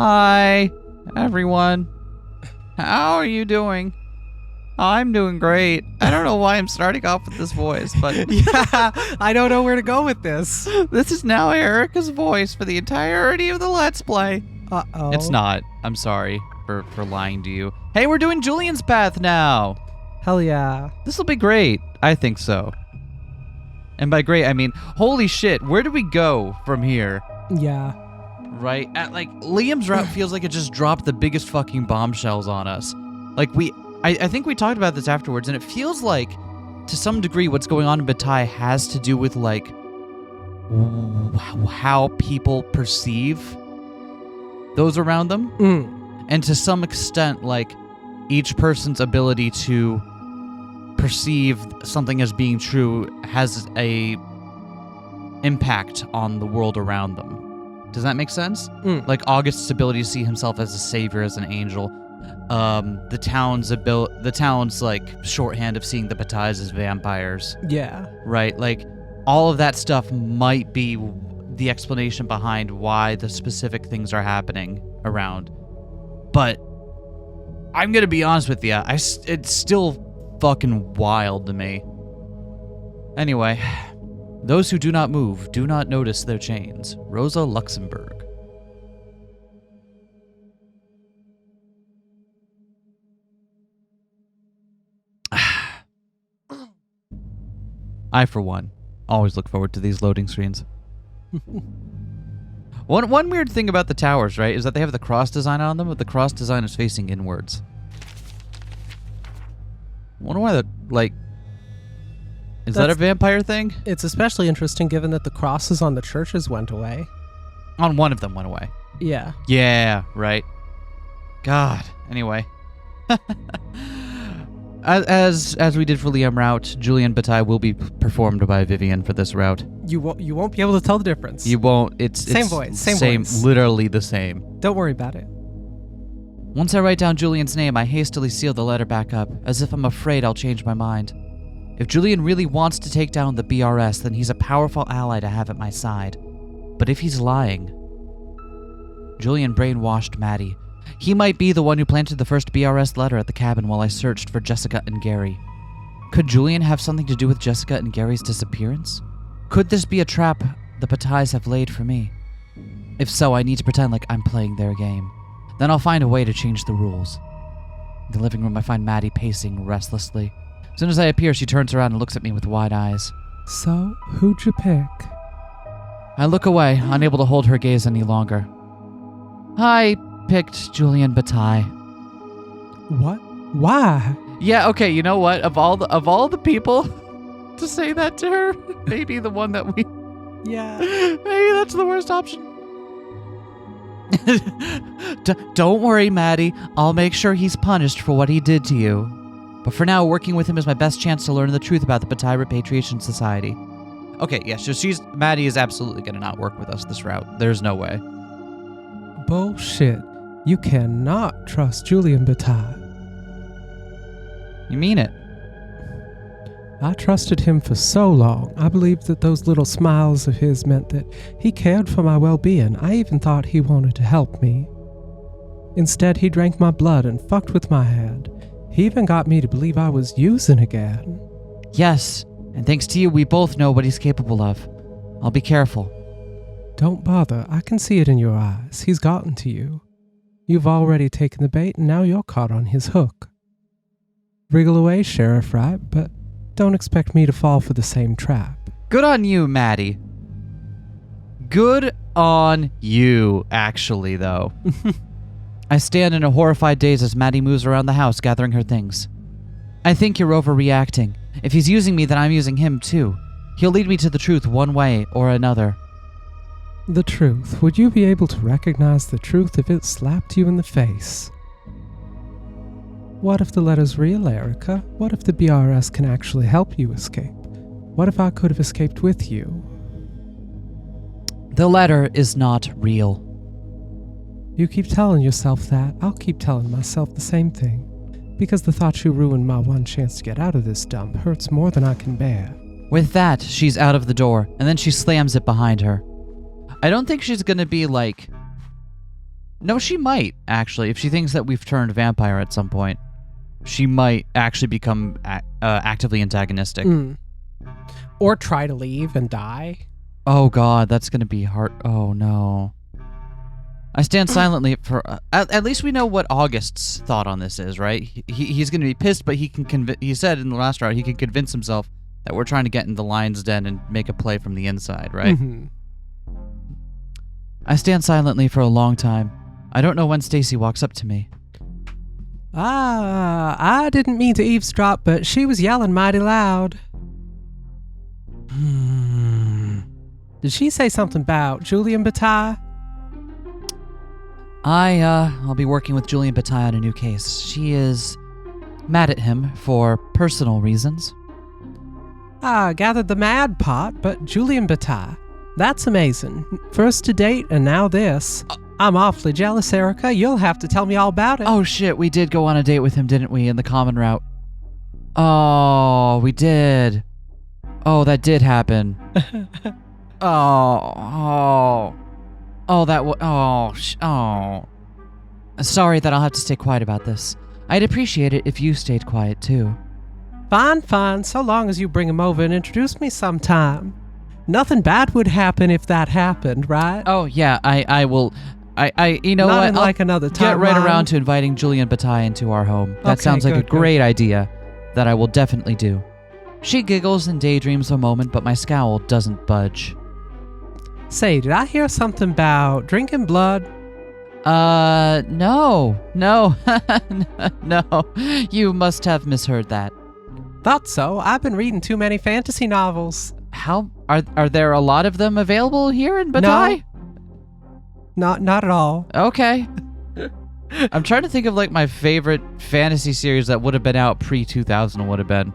Hi, everyone. How are you doing? I'm doing great. I don't know why I'm starting off with this voice, but Yeah, I don't know where to go with this. this is now Erica's voice for the entirety of the Let's Play. Uh-oh. It's not. I'm sorry for lying to you. Hey, we're doing Julian's Path now. Hell yeah. This will be great. I think so. And by great, I mean, holy shit, where do we go from here? Yeah. Right? Liam's route feels like it just dropped the biggest fucking bombshells on us. I think we talked about this afterwards, and it feels like, to some degree, what's going on in Bataille has to do with, how people perceive those around them. And to some extent, each person's ability to perceive something as being true has a impact on the world around them. Does that make sense? Like August's ability to see himself as a savior, as an angel. The town's shorthand of seeing the Batailles as vampires. Yeah. Right? All of that stuff might be the explanation behind why the specific things are happening around. But I'm gonna be honest with you, it's still fucking wild to me. Anyway, those who do not move do not notice their chains. Rosa Luxemburg. I, for one, always look forward to these loading screens. One weird thing about the towers, right, is that they have the cross design on them, but the cross design is facing inwards. I wonder why is that a vampire thing? It's especially interesting given that the crosses on the churches went away. On one of them went away. Yeah. Yeah, right. God. Anyway. As we did for Liam route, Julian Bataille will be performed by Vivian for this route. You won't be able to tell the difference. You won't. It's same voice. Same voice. Literally the same. Don't worry about it. Once I write down Julian's name, I hastily seal the letter back up, as if I'm afraid I'll change my mind. If Julian really wants to take down the BRS, then he's a powerful ally to have at my side. But if he's lying... Julian brainwashed Maddie. He might be the one who planted the first BRS letter at the cabin while I searched for Jessica and Gary. Could Julian have something to do with Jessica and Gary's disappearance? Could this be a trap the Batailles have laid for me? If so, I need to pretend like I'm playing their game. Then I'll find a way to change the rules. In the living room, I find Maddie pacing restlessly. As soon as I appear, she turns around and looks at me with wide eyes. So, who'd you pick? I look away, unable to hold her gaze any longer. I picked Julian Bataille. What? Why? Yeah, okay, you know what? Of all the people to say that to her, maybe the one that we... Yeah. Maybe that's the worst option. Don't worry, Maddie. I'll make sure he's punished for what he did to you. But for now, working with him is my best chance to learn the truth about the Bataille Repatriation Society. Okay, yeah, so Maddie is absolutely going to not work with us this route. There's no way. Bullshit. You cannot trust Julian Bataille. You mean it? I trusted him for so long. I believed that those little smiles of his meant that he cared for my well-being. I even thought he wanted to help me. Instead, he drank my blood and fucked with my head. He even got me to believe I was using again. Yes, and thanks to you, we both know what he's capable of. I'll be careful. Don't bother. I can see it in your eyes. He's gotten to you. You've already taken the bait, and now you're caught on his hook. Wriggle away, Sheriff, right? But don't expect me to fall for the same trap. Good on you, Maddie. Good on you, actually, though. I stand in a horrified daze as Maddie moves around the house, gathering her things. I think you're overreacting. If he's using me, then I'm using him, too. He'll lead me to the truth one way or another. The truth? Would you be able to recognize the truth if it slapped you in the face? What if the letter's real, Erica? What if the BRS can actually help you escape? What if I could have escaped with you? The letter is not real. You keep telling yourself that. I'll keep telling myself the same thing. Because the thought you ruined my one chance to get out of this dump hurts more than I can bear. With that, she's out of the door, and then she slams it behind her. I don't think she's gonna be No, she might, actually. If she thinks that we've turned vampire at some point, she might actually become actively antagonistic. Or try to leave and die. Oh, God, that's going to be hard. Oh, no. I stand silently for... at least we know what August's thought on this is, right? He's going to be pissed, but he can he said in the last round he can convince himself that we're trying to get in the lion's den and make a play from the inside, right? I stand silently for a long time. I don't know when Stacy walks up to me. I didn't mean to eavesdrop, but she was yelling mighty loud. Did she say something about Julian Bataille? I'll be working with Julian Bataille on a new case. She is mad at him for personal reasons. I gathered the mad part, but Julian Bataille. That's amazing. First to date, and now this. I'm awfully jealous, Erica. You'll have to tell me all about it. Oh shit, we did go on a date with him, didn't we, in the common route? Oh, we did. Oh, that did happen. Oh, sorry that I'll have to stay quiet about this. I'd appreciate it if you stayed quiet, too. Fine, so long as you bring him over and introduce me sometime. Nothing bad would happen if that happened, right? Oh, yeah, I will... you know Not what? in like another time. Get right around to inviting Julian Bataille into our home. That sounds like a great idea that I will definitely do. She giggles and daydreams a moment, but my scowl doesn't budge. Say, did I hear something about drinking blood? No. No. You must have misheard that. Thought so. I've been reading too many fantasy novels. How are there a lot of them available here in Bataille? No. Not at all. Okay. I'm trying to think of like my favorite fantasy series that would have been out pre-2000 would have been.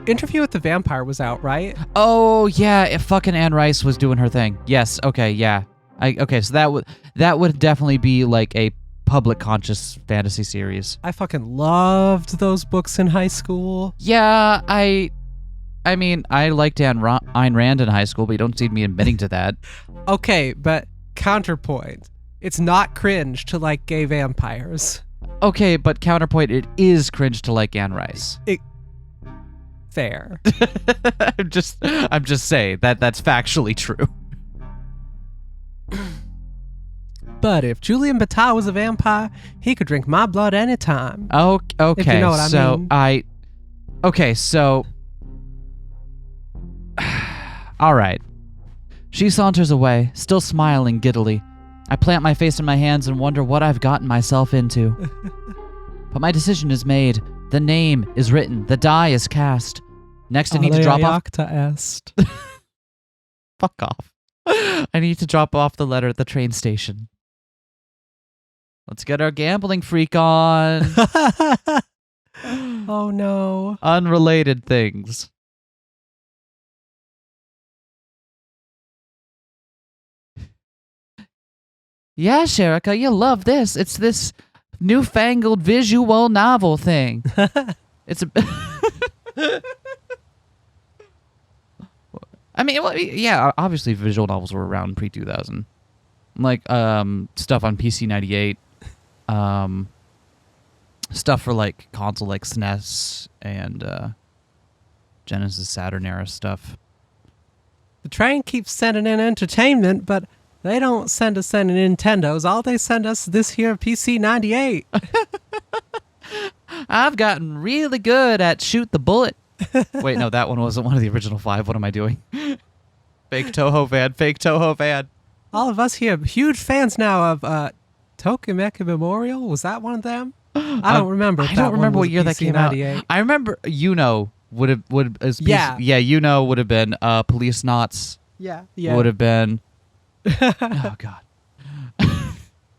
Interview with the Vampire was out, right? Oh yeah, if fucking Anne Rice was doing her thing. Yes, okay, yeah. So that would definitely be like a public conscious fantasy series. I fucking loved those books in high school. Yeah, I mean, I liked Ayn Rand in high school, but you don't see me admitting to that. Okay, but counterpoint. It's not cringe to like gay vampires. Okay, but counterpoint, it is cringe to like Anne Rice. Fair. I'm just saying that's factually true. But if Julian Bataille was a vampire, he could drink my blood anytime. Oh, okay. If you know what I mean. Okay, so all right. She saunters away, still smiling giddily. I plant my face in my hands and wonder what I've gotten myself into. But my decision is made. The name is written. The die is cast. Next, I need to drop off. Fuck off. I need to drop off the letter at the train station. Let's get our gambling freak on. Oh no. Unrelated things. Yeah, Sherika, you love this. It's this newfangled visual novel thing. It's a... I mean, yeah, obviously visual novels were around pre-2000. Like, stuff on PC 98. Stuff for, like, console like SNES and Genesis Saturn era stuff. The train keeps sending in entertainment, but they don't send us any Nintendos. All they send us this here PC 98. I've gotten really good at shoot the bullet. Wait, no, that one wasn't one of the original 5. What am I doing? Fake Toho van. All of us here, huge fans now of Tokimeki Memorial. Was that one of them? I don't remember. I don't remember what year that came out. I remember would have been Police Knots. Yeah. Would have been. Oh God.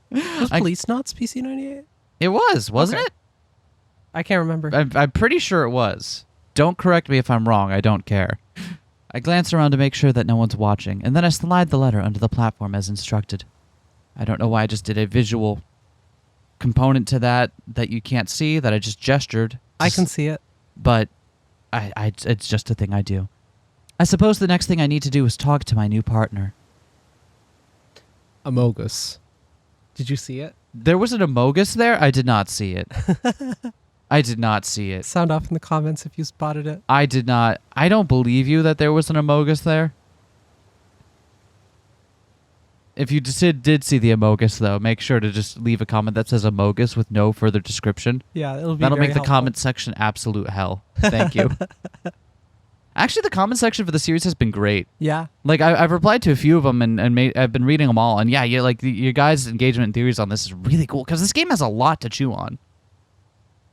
Was Police Knots PC 98? It wasn't it? I can't remember. I'm pretty sure it was. Don't correct me if I'm wrong. I don't care. I glance around to make sure that no one's watching, and then I slide the letter onto the platform as instructed. I don't know why I just did a visual component to that you can't see, that I just gestured. I can see it. But it's just a thing I do. I suppose the next thing I need to do is talk to my new partner. Amogus. Did you see it? There was an Amogus there? I did not see it. I did not see it. Sound off in the comments if you spotted it. I did not. I don't believe you that there was an Amogus there. If you did see the Amogus, though, make sure to just leave a comment that says Amogus with no further description. Yeah, it'll be That'll very make the helpful. comment section absolute hell. Thank you. Actually, the comment section for the series has been great. Yeah. Like, I've replied to a few of them, and I've been reading them all. And yeah, your guys' engagement and theories on this is really cool, because this game has a lot to chew on.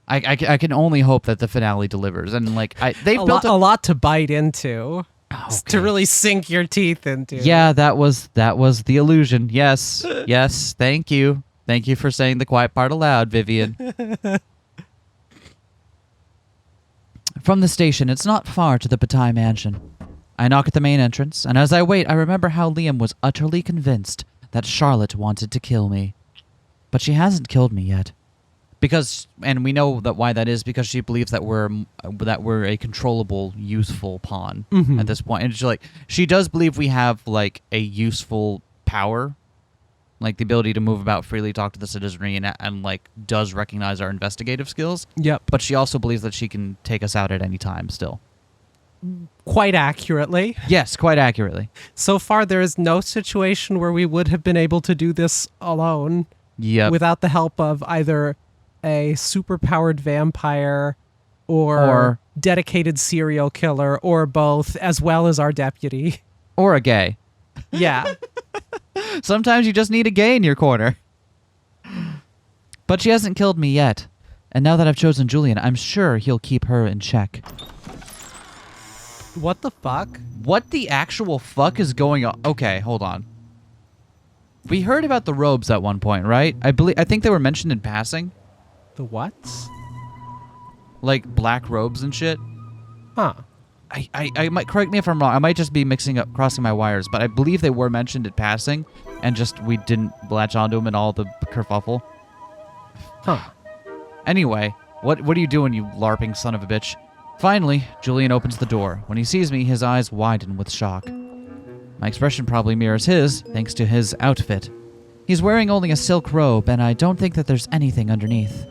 I can only hope that the finale delivers. And, like, they've built a lot to bite into. Okay. To really sink your teeth into. Yeah, that was the illusion. Yes. Yes, thank you. Thank you for saying the quiet part aloud, Vivian. From the station, it's not far to the Bataille mansion. I knock at the main entrance, and as I wait, I remember how Liam was utterly convinced that Charlotte wanted to kill me. But she hasn't killed me yet. Because, and we know that why that is, because she believes that we're a controllable, useful pawn at this point. And she does believe we have, like, a useful power, like the ability to move about freely, talk to the citizenry, and like, does recognize our investigative skills. Yep. But she also believes that she can take us out at any time still. Quite accurately. Yes, quite accurately. So far, there is no situation where we would have been able to do this alone. Yep. Without the help of either a super-powered vampire or dedicated serial killer or both, as well as our deputy. Or a gay. Yeah. Sometimes you just need a gay in your corner. But she hasn't killed me yet. And now that I've chosen Julian, I'm sure he'll keep her in check. What the fuck? What the actual fuck is going on? Okay, hold on. We heard about the robes at one point, right? I think they were mentioned in passing. The what? Like black robes and shit. Huh. I might, correct me if I'm wrong, I might just be crossing my wires, but I believe they were mentioned in passing, and just we didn't latch onto them in all the kerfuffle. Huh. Anyway, what are you doing, you LARPing son of a bitch? Finally, Julian opens the door. When he sees me, his eyes widen with shock. My expression probably mirrors his, thanks to his outfit. He's wearing only a silk robe, and I don't think that there's anything underneath.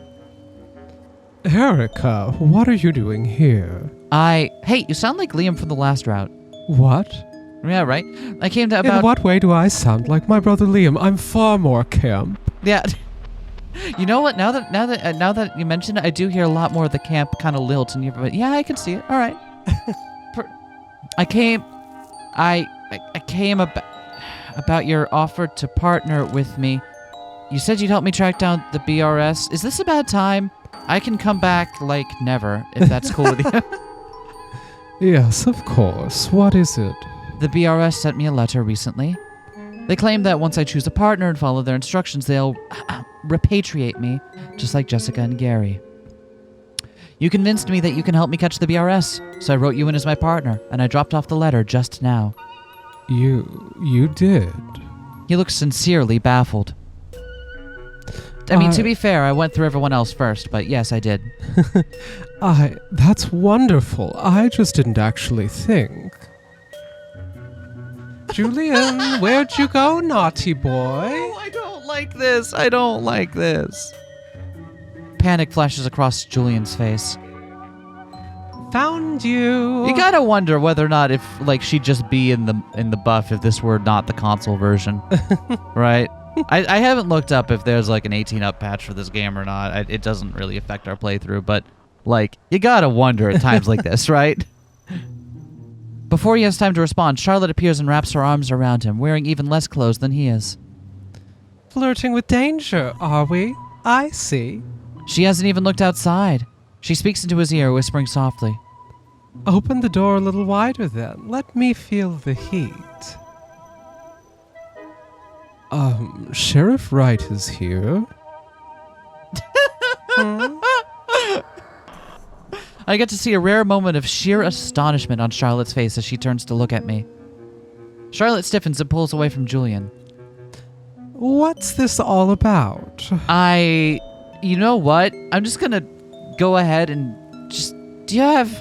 Erica, what are you doing here? Hey, you sound like Liam from the last route. What? Yeah, right? I came to about... In what way do I sound like my brother Liam? I'm far more camp. Yeah. You know what? Now that you mention it, I do hear a lot more of the camp kind of lilt in your... But yeah, I can see it. All right. I came about your offer to partner with me. You said you'd help me track down the BRS. Is this a bad time? I can come back like never, if that's cool with you. Yes, of course. What is it? The BRS sent me a letter recently. They claim that once I choose a partner and follow their instructions, they'll repatriate me, just like Jessica and Gary. You convinced me that you can help me catch the BRS, so I wrote you in as my partner, and I dropped off the letter just now. You did? He looks sincerely baffled. I mean, to be fair, I went through everyone else first, but yes, I did. That's wonderful. I just didn't actually think. Julian, where'd you go, naughty boy? Oh, I don't like this. I don't like this. Panic flashes across Julian's face. Found you. You gotta wonder whether or not if, like, she'd just be in the buff if this were not the console version, right? I haven't looked up if there's like an 18-up patch for this game or not. It doesn't really affect our playthrough, but like you gotta wonder at times like this, right? Before he has time to respond, Charlotte appears and wraps her arms around him, wearing even less clothes than he is. Flirting with danger, are we? I see. She hasn't even looked outside. She speaks into his ear, whispering softly. Open the door a little wider then. Let me feel the heat. Sheriff Wright is here. I get to see a rare moment of sheer astonishment on Charlotte's face as she turns to look at me. Charlotte stiffens and pulls away from Julian. What's this all about? You know what? I'm just gonna go ahead and just... Do you have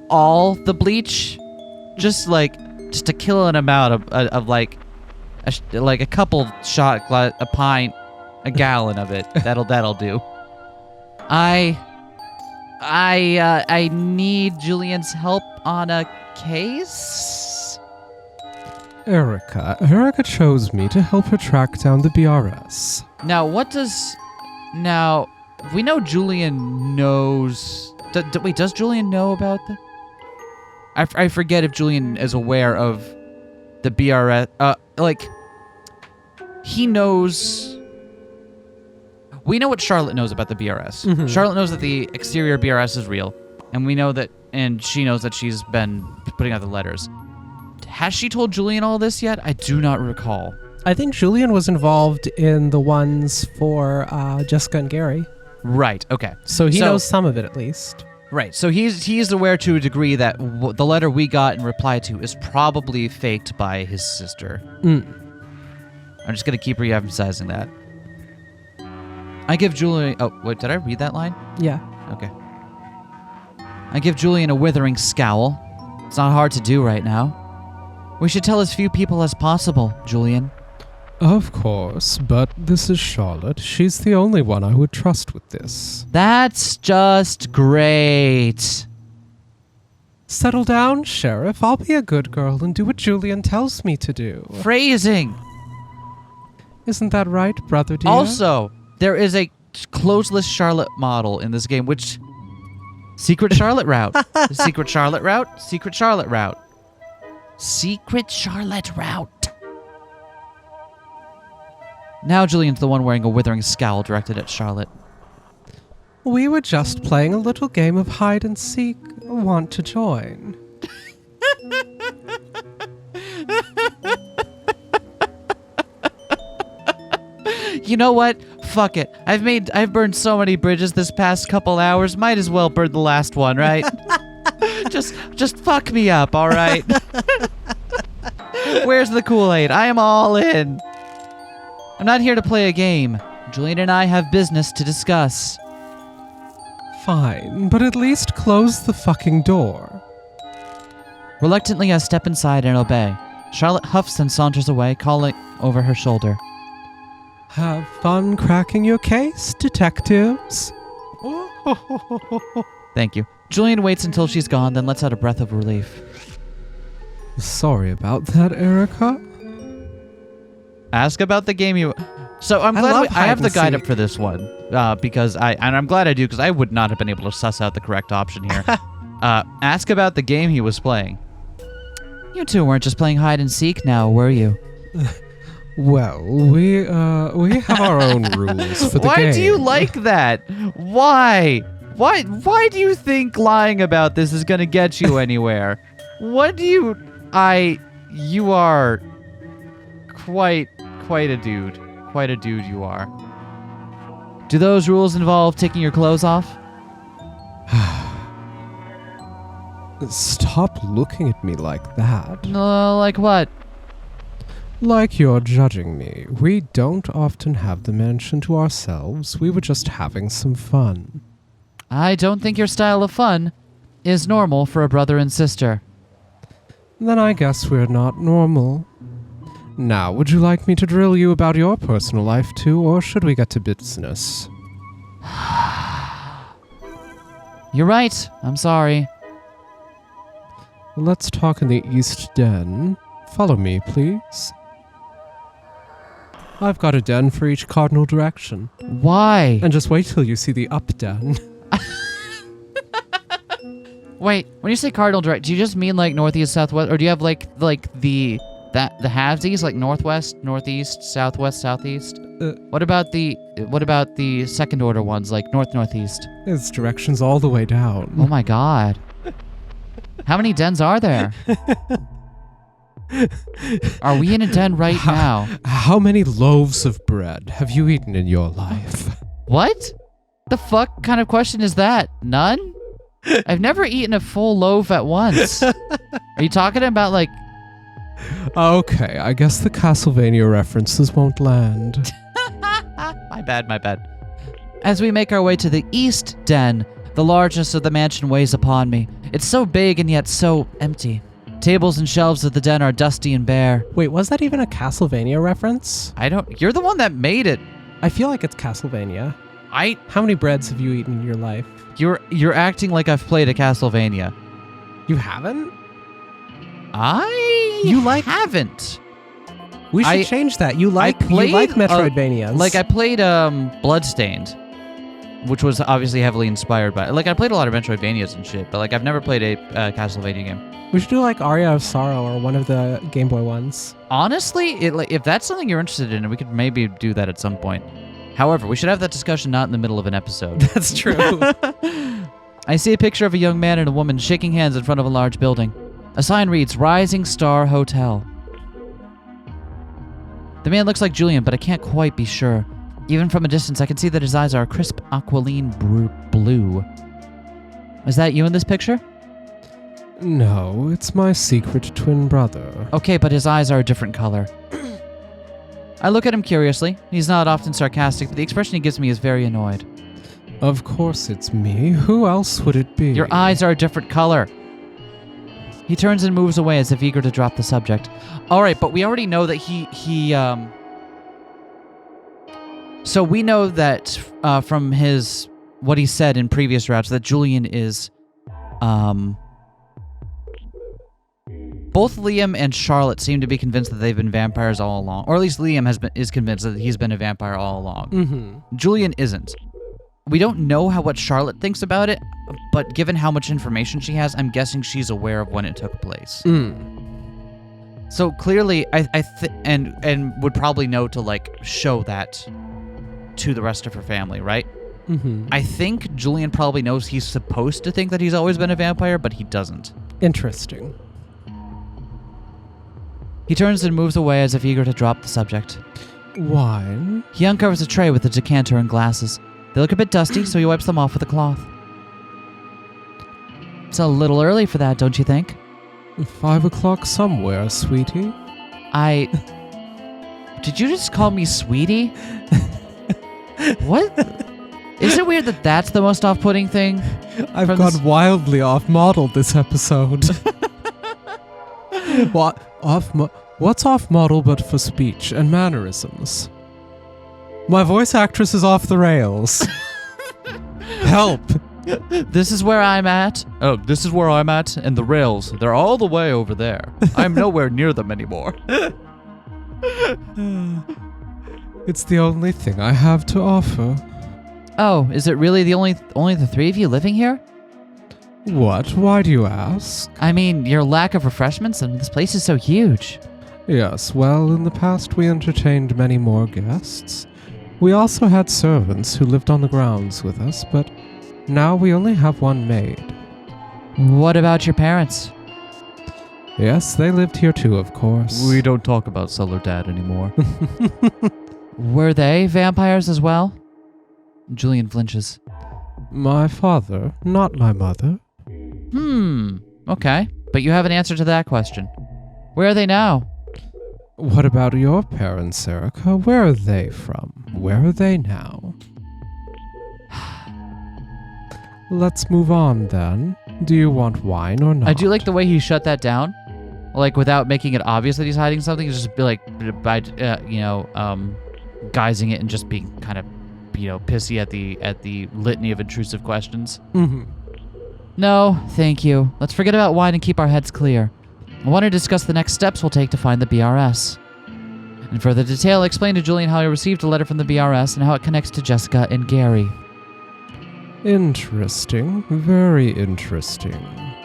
all the bleach? Just to kill an amount of like... like a couple shot glass, a pint, a gallon of it. That'll do. I need Julian's help on a case. Erica chose me to help her track down the BRS. Now, we know Julian knows... wait, does Julian know about the... I forget if Julian is aware of the BRS... he knows... We know what Charlotte knows about the BRS. Mm-hmm. Charlotte knows that the exterior BRS is real, and we know that... And she knows that she's been putting out the letters. Has she told Julian all this yet? I do not recall. I think Julian was involved in the ones for Jessica and Gary. Right, okay. So he knows some of it, at least. Right, so he's aware to a degree that the letter we got in reply to is probably faked by his sister. I'm just going to keep re-emphasizing that. I give Julian... Oh, wait, did I read that line? Yeah. Okay. I give Julian a withering scowl. It's not hard to do right now. We should tell as few people as possible, Julian. Of course, but this is Charlotte. She's the only one I would trust with this. That's just great. Settle down, Sheriff. I'll be a good girl and do what Julian tells me to do. Phrasing. Isn't that right, brother dear? Also, there is a closeless Charlotte model in this game, which... Secret Charlotte route. Secret Charlotte route. Secret Charlotte route. Secret Charlotte route. Now Julian's the one wearing a withering scowl directed at Charlotte. We were just playing a little game of hide and seek. Want to join? You know what? Fuck it. I've burned so many bridges this past couple hours. Might as well burn the last one, right? just fuck me up, all right? Where's the Kool-Aid? I am all in. I'm not here to play a game. Julian and I have business to discuss. Fine, but at least close the fucking door. Reluctantly, I step inside and obey. Charlotte huffs and saunters away, calling over her shoulder. Have fun cracking your case, detectives. Thank you. Julian waits until she's gone, then lets out a breath of relief. Sorry about that, Erica. Ask about the game you... So I'm glad I have the guide up for this one, because I'm glad I do, because I would not have been able to suss out the correct option here. Ask about the game he was playing. You two weren't just playing hide and seek now, were you? Well, we have our own rules for the game. Why do you like that? Why? Why do you think lying about this is going to get you anywhere? What do you... You are quite a dude. Quite a dude you are. Do those rules involve taking your clothes off? Stop looking at me like that. Like what? Like you're judging me. We don't often have the mansion to ourselves. We were just having some fun. I don't think your style of fun is normal for a brother and sister. Then I guess we're not normal. Now, would you like me to drill you about your personal life too, or should we get to business? You're right. I'm sorry. Let's talk in the East Den. Follow me, please. I've got a den for each cardinal direction. Why? And just wait till you see the up den. Wait, when you say cardinal direct, do you just mean like northeast, southwest, or do you have like the halvesies, like northwest, northeast, southwest, southeast? What about the second order ones, like north, northeast? It's directions all the way down. Oh my god. How many dens are there? Are we in a den right now? How many loaves of bread have you eaten in your life? What? The fuck kind of question is that? None? I've never eaten a full loaf at once. Are you talking about like... Okay, I guess the Castlevania references won't land. My bad. As we make our way to the East Den, the largeness of the mansion weighs upon me. It's so big and yet so empty. tables and shelves of the den are dusty and bare. Wait, was that even a Castlevania reference? You're the one that made it. I feel like it's Castlevania. How many breads have you eaten in your life? You're acting like I've played a Castlevania. You haven't? Haven't. We should change that. You like Metroidvanias. I played Bloodstained, which was obviously heavily inspired by. I played a lot of Metroidvanias and shit, but I've never played a Castlevania game. We should do Aria of Sorrow or one of the Game Boy ones. Honestly, if that's something you're interested in, we could maybe do that at some point. However, we should have that discussion not in the middle of an episode. That's true. I see a picture of a young man and a woman shaking hands in front of a large building. A sign reads, Rising Star Hotel. The man looks like Julian, but I can't quite be sure. Even from a distance, I can see that his eyes are a crisp aquiline blue. Is that you in this picture? No, it's my secret twin brother. Okay, but his eyes are a different color. I look at him curiously. He's not often sarcastic, but the expression he gives me is very annoyed. Of course it's me. Who else would it be? Your eyes are a different color. He turns and moves away as if eager to drop the subject. All right, but we already know that So we know that from what he said in previous routes that Julian is both Liam and Charlotte seem to be convinced that they've been vampires all along. Or at least Liam is convinced that he's been a vampire all along. Mm-hmm. Julian isn't. We don't know what Charlotte thinks about it, but given how much information she has, I'm guessing she's aware of when it took place. So clearly, and would probably know to show that to the rest of her family, right? Mm-hmm. I think Julian probably knows he's supposed to think that he's always been a vampire, but he doesn't. Interesting. He turns and moves away as if eager to drop the subject. Wine? He uncovers a tray with a decanter and glasses. They look a bit dusty, so he wipes them off with a cloth. It's a little early for that, don't you think? 5 o'clock somewhere, sweetie. Did you just call me sweetie? What? Is it weird that that's the most off-putting thing? I've gone wildly off-model this episode. What's off-model but for speech and mannerisms? My voice actress is off the rails. Help! This is where I'm at. Oh, this is where I'm at, and the rails, they're all the way over there. I'm nowhere near them anymore. It's the only thing I have to offer. Oh, is it really the only the three of you living here? What? Why do you ask? I mean, your lack of refreshments, and this place is so huge. Yes, well, in the past we entertained many more guests. We also had servants who lived on the grounds with us, but now we only have one maid. What about your parents? Yes, they lived here too, of course. We don't talk about Solar Dad anymore. Were they vampires as well? Julian flinches. My father, not my mother. Okay. But you have an answer to that question. Where are they now? What about your parents, Erica? Where are they from? Where are they now? Let's move on then. Do you want wine or not? I do like the way he shut that down. Without making it obvious that he's hiding something, just be by guising it and just being kind of, pissy at the litany of intrusive questions. Mm-hmm. No, thank you. Let's forget about wine and keep our heads clear. I want to discuss the next steps we'll take to find the BRS. In further detail, I explained to Julian how I received a letter from the BRS and how it connects to Jessica and Gary. Interesting. Very interesting.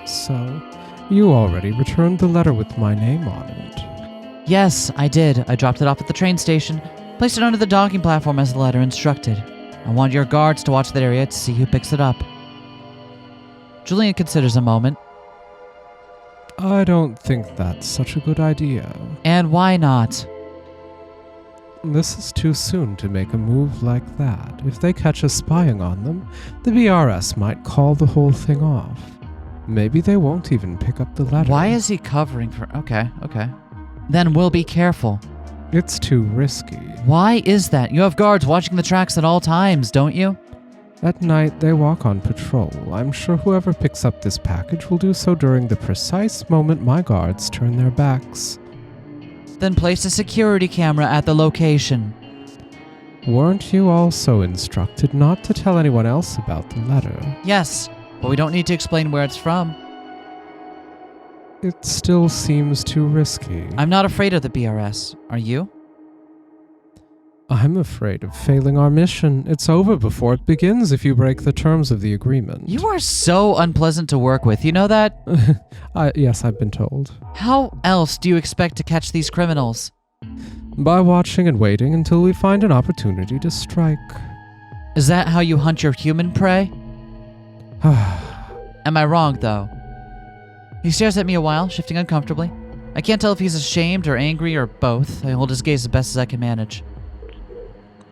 So, you already returned the letter with my name on it. Yes, I did. I dropped it off at the train station, placed it under the docking platform as the letter instructed. I want your guards to watch that area to see who picks it up. Julian considers a moment. I don't think that's such a good idea. And why not? This is too soon to make a move like that. If they catch us spying on them, the BRS might call the whole thing off. Maybe they won't even pick up the letter. Why is he covering for... Okay. Then we'll be careful. It's too risky. Why is that? You have guards watching the tracks at all times, don't you? At night, they walk on patrol. I'm sure whoever picks up this package will do so during the precise moment my guards turn their backs. Then place a security camera at the location. Weren't you also instructed not to tell anyone else about the letter? Yes, but we don't need to explain where it's from. It still seems too risky. I'm not afraid of the BRS. Are you? I'm afraid of failing our mission. It's over before it begins if you break the terms of the agreement. You are so unpleasant to work with, you know that? Yes, I've been told. How else do you expect to catch these criminals? By watching and waiting until we find an opportunity to strike. Is that how you hunt your human prey? Am I wrong, though? He stares at me a while, shifting uncomfortably. I can't tell if he's ashamed or angry or both. I hold his gaze as best as I can manage.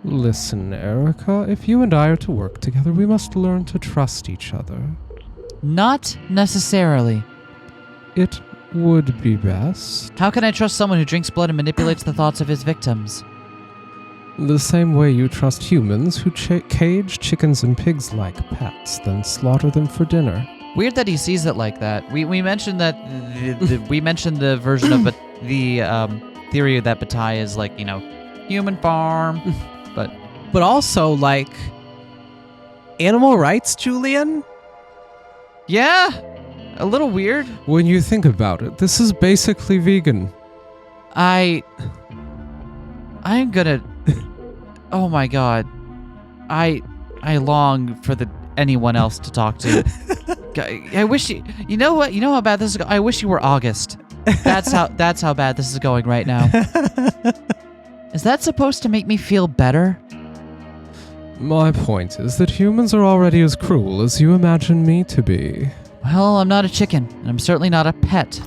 Listen, Erica, if you and I are to work together, we must learn to trust each other. Not necessarily. It would be best. How can I trust someone who drinks blood and manipulates the thoughts of his victims? The same way you trust humans who cage chickens and pigs like pets, then slaughter them for dinner. Weird that he sees it like that. We mentioned that we mentioned the version of the theory that Bataille is like, human farm, but also like animal rights, Julian. Yeah, a little weird. When you think about it, this is basically vegan. I'm gonna. Oh my god, I long for anyone else to talk to. I wish you know what? You know how bad this is. I wish you were August. That's how bad this is going right now. Is that supposed to make me feel better? My point is that humans are already as cruel as you imagine me to be. Well, I'm not a chicken, and I'm certainly not a pet.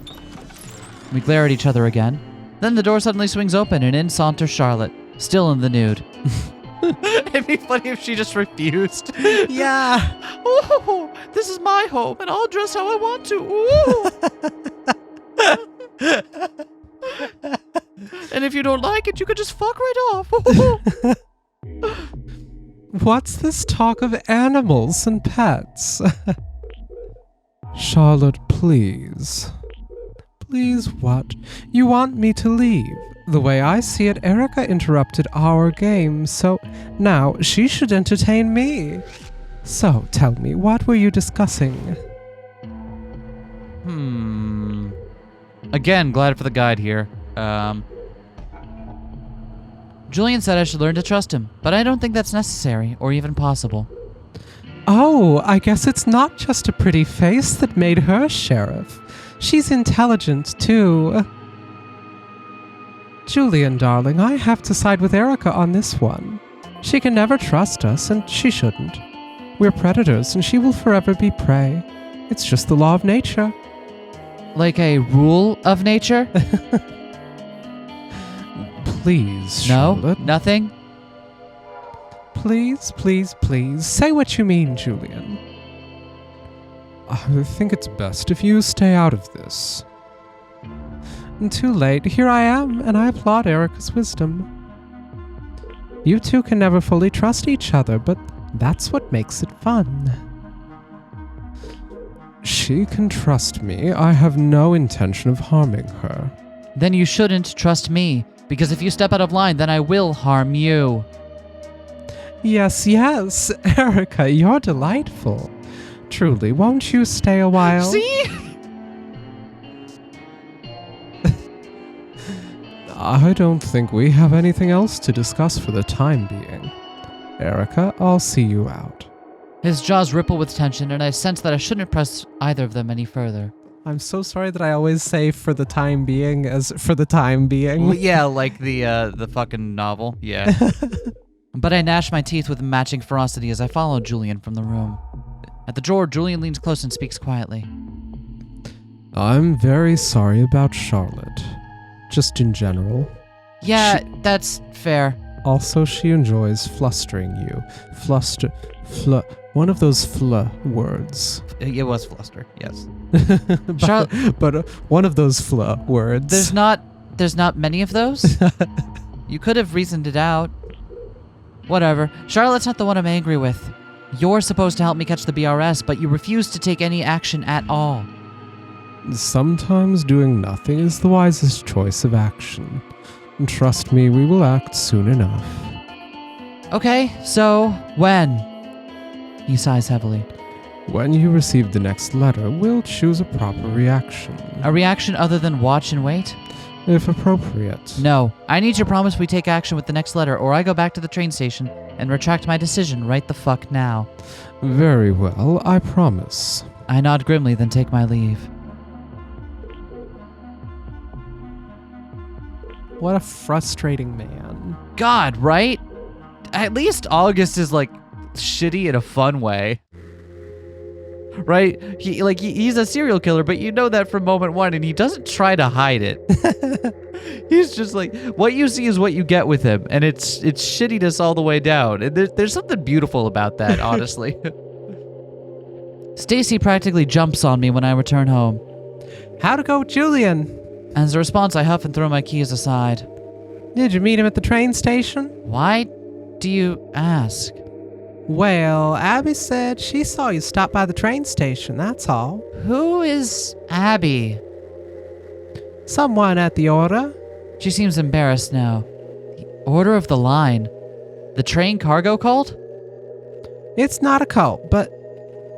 We glare at each other again. Then the door suddenly swings open, and in saunters Charlotte, still in the nude. It'd be funny if she just refused. Yeah. Oh, this is my home, and I'll dress how I want to. Ooh. And if you don't like it, you could just fuck right off. What's this talk of animals and pets? Charlotte, please. Please what? You want me to leave? The way I see it, Erica interrupted our game, so now she should entertain me. So, tell me, what were you discussing? Again, glad for the guide here. Julian said I should learn to trust him, but I don't think that's necessary or even possible. Oh, I guess it's not just a pretty face that made her sheriff. She's intelligent, too. Julian, darling, I have to side with Erica on this one. She can never trust us, and she shouldn't. We're predators, and she will forever be prey. It's just the law of nature. Like a rule of nature? Please, No? Charlotte. Nothing? Please, please, please, say what you mean, Julian. I think it's best if you stay out of this. Too late. Here I am, and I applaud Erica's wisdom. You two can never fully trust each other, but that's what makes it fun. She can trust me. I have no intention of harming her. Then you shouldn't trust me, because if you step out of line, then I will harm you. Yes, yes, Erica, you're delightful. Truly, won't you stay a while? See? I don't think we have anything else to discuss for the time being. Erica, I'll see you out. His jaws ripple with tension, and I sense that I shouldn't press either of them any further. I'm so sorry that I always say for the time being as for the time being. Well, yeah, like the fucking novel. Yeah. But I gnash my teeth with matching ferocity as I follow Julian from the room. At the door, Julian leans close and speaks quietly. I'm very sorry about Charlotte. Just in general. Yeah, that's fair. Also, she enjoys flustering you. One of those words. It was fluster, yes. but one of those words. There's not many of those. You could have reasoned it out. Whatever. Charlotte's not the one I'm angry with. You're supposed to help me catch the BRS, but you refuse to take any action at all. Sometimes doing nothing is the wisest choice of action. And trust me, we will act soon enough. Okay, so when? He sighs heavily. When you receive the next letter, we'll choose a proper reaction. A reaction other than watch and wait? If appropriate. No. I need your promise we take action with the next letter, or I go back to the train station and retract my decision right the fuck now. Very well, I promise. I nod grimly, then take my leave. What a frustrating man. God, right? At least August is like shitty in a fun way. Right? He's a serial killer, but you know that from moment one, and he doesn't try to hide it. He's just like, what you see is what you get with him, and it's shittiness all the way down. And there's something beautiful about that, honestly. Stacy practically jumps on me when I return home. How'd it go with Julian? As a response, I huff and throw my keys aside. Did you meet him at the train station? Why do you ask? Well, Abby said she saw you stop by the train station, that's all. Who is Abby? Someone at the Order. She seems embarrassed now. The Order of the Line? The train cargo cult? It's not a cult, but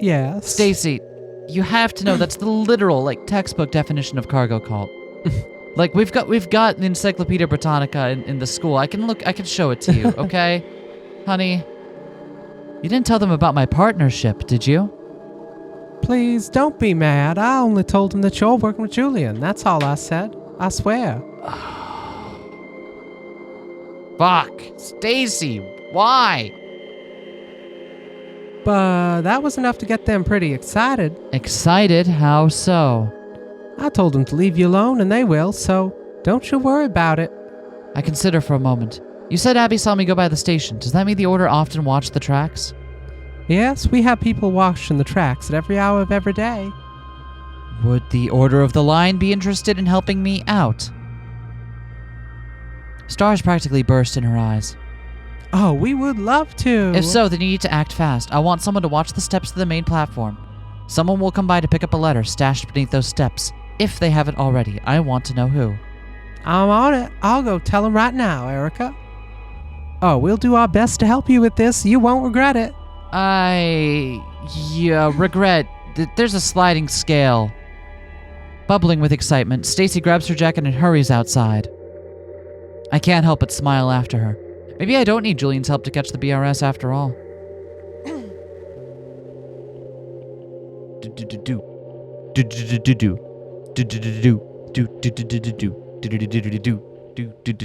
yes. Stacy, you have to know that's the literal, textbook definition of cargo cult. We've got the Encyclopedia Britannica in the school. I can show it to you, okay? Honey, you didn't tell them about my partnership, did you? Please, don't be mad. I only told him that you're working with Julian. That's all I said. I swear. Fuck. Stacy, why? But that was enough to get them pretty excited. Excited? How so? I told them to leave you alone, and they will, so don't you worry about it. I consider for a moment. You said Abby saw me go by the station. Does that mean the Order often watch the tracks? Yes, we have people watching the tracks at every hour of every day. Would the Order of the Line be interested in helping me out? Stars practically burst in her eyes. Oh, we would love to. If so, then you need to act fast. I want someone to watch the steps to the main platform. Someone will come by to pick up a letter stashed beneath those steps. If they haven't already, I want to know who. I'm on it. I'll go tell them right now, Erica. Oh, we'll do our best to help you with this. You won't regret it. Regret. There's a sliding scale. Bubbling with excitement, Stacy grabs her jacket and hurries outside. I can't help but smile after her. Maybe I don't need Julian's help to catch the BRS after all.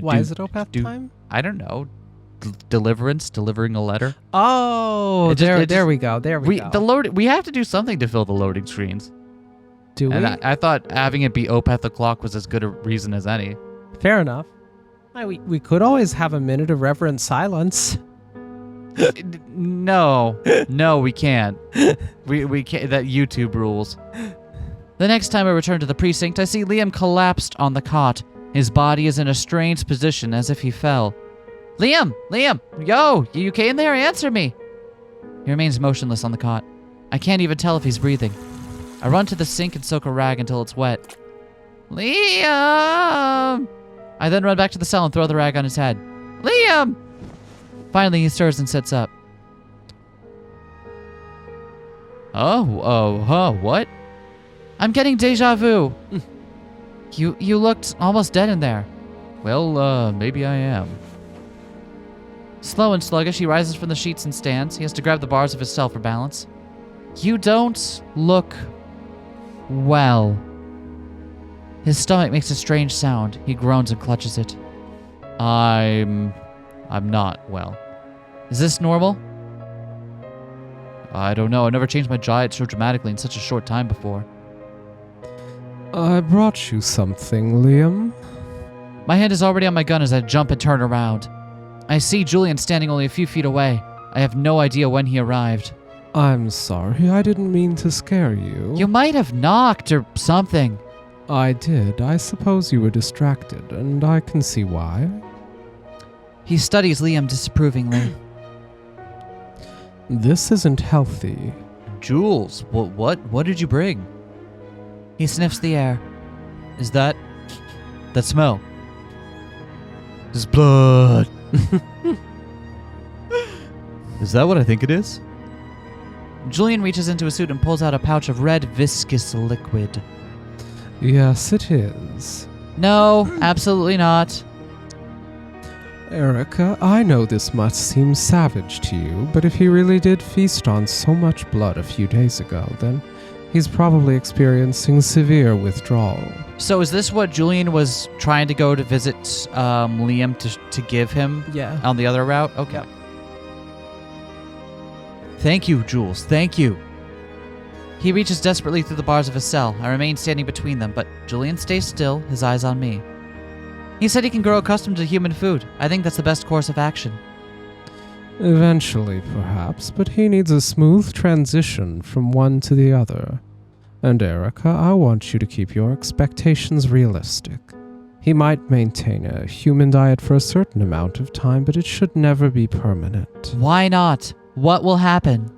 Why is it Opeth time? I don't know. Deliverance, delivering a letter. Oh, there we go. There we go. We have to do something to fill the loading screens. Do we? And I thought having it be Opeth o'clock was as good a reason as any. Fair enough. We could always have a minute of reverent silence. No, we can't. We can't. That YouTube rules. The next time I return to the precinct, I see Liam collapsed on the cot. His body is in a strange position, as if he fell. Liam! Yo! You okay in there? Answer me! He remains motionless on the cot. I can't even tell if he's breathing. I run to the sink and soak a rag until it's wet. Liam! I then run back to the cell and throw the rag on his head. Liam! Finally, he stirs and sits up. What? I'm getting deja vu. You looked almost dead in there. Well, maybe I am. Slow and sluggish, he rises from the sheets and stands. He has to grab the bars of his cell for balance. You don't look well. His stomach makes a strange sound. He groans and clutches it. I'm not well. Is this normal? I don't know. I've never changed my diet so dramatically in such a short time before. I brought you something, Liam. My hand is already on my gun as I jump and turn around. I see Julian standing only a few feet away. I have no idea when he arrived. I'm sorry, I didn't mean to scare you. You might have knocked or something. I did. I suppose you were distracted, and I can see why. He studies Liam disapprovingly. This isn't healthy. Jules, what did you bring? He sniffs the air. Is that smell? This blood. Is that what I think it is? Julian reaches into his suit and pulls out a pouch of red viscous liquid. Yes, it is. No, absolutely not. Erica, I know this must seem savage to you, but if he really did feast on so much blood a few days ago, then he's probably experiencing severe withdrawal. So is this what Julian was trying to go to visit Liam to give him Yeah. on the other route? Okay. Thank you, Jules. Thank you. He reaches desperately through the bars of his cell. I remain standing between them, but Julian stays still, his eyes on me. He said he can grow accustomed to human food. I think that's the best course of action. Eventually, perhaps, but he needs a smooth transition from one to the other. And Erica, I want you to keep your expectations realistic. He might maintain a human diet for a certain amount of time, but it should never be permanent. Why not? What will happen?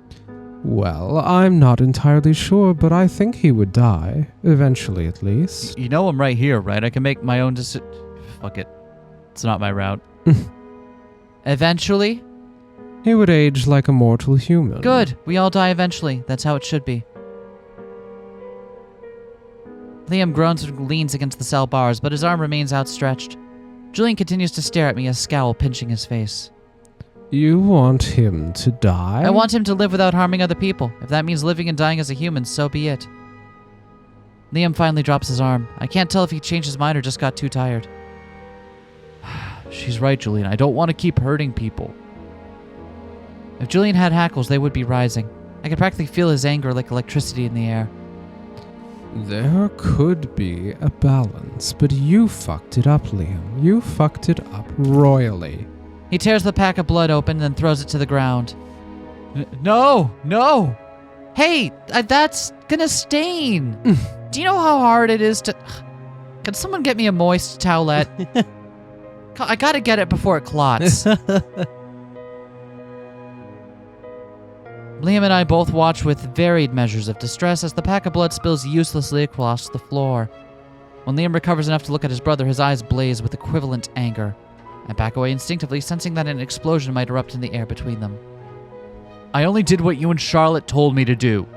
Well, I'm not entirely sure, but I think he would die. Eventually, at least. You know I'm right here, right? I can make my own decision. Fuck it. It's not my route. Eventually? He would age like a mortal human. Good. We all die eventually. That's how it should be. Liam groans and leans against the cell bars, but his arm remains outstretched. Julian continues to stare at me, a scowl pinching his face. You want him to die? I want him to live without harming other people. If that means living and dying as a human, so be it. Liam finally drops his arm. I can't tell if he changed his mind or just got too tired. She's right, Julian. I don't want to keep hurting people. If Julian had hackles, they would be rising. I could practically feel his anger like electricity in the air. There could be a balance, but you fucked it up, Liam. You fucked it up royally. He tears the pack of blood open and then throws it to the ground. No! Hey, that's gonna stain. Do you know how hard it is to... Can someone get me a moist towelette? I gotta get it before it clots. Liam and I both watch with varied measures of distress as the pack of blood spills uselessly across the floor. When Liam recovers enough to look at his brother, his eyes blaze with equivalent anger. I back away instinctively, sensing that an explosion might erupt in the air between them. I only did what you and Charlotte told me to do.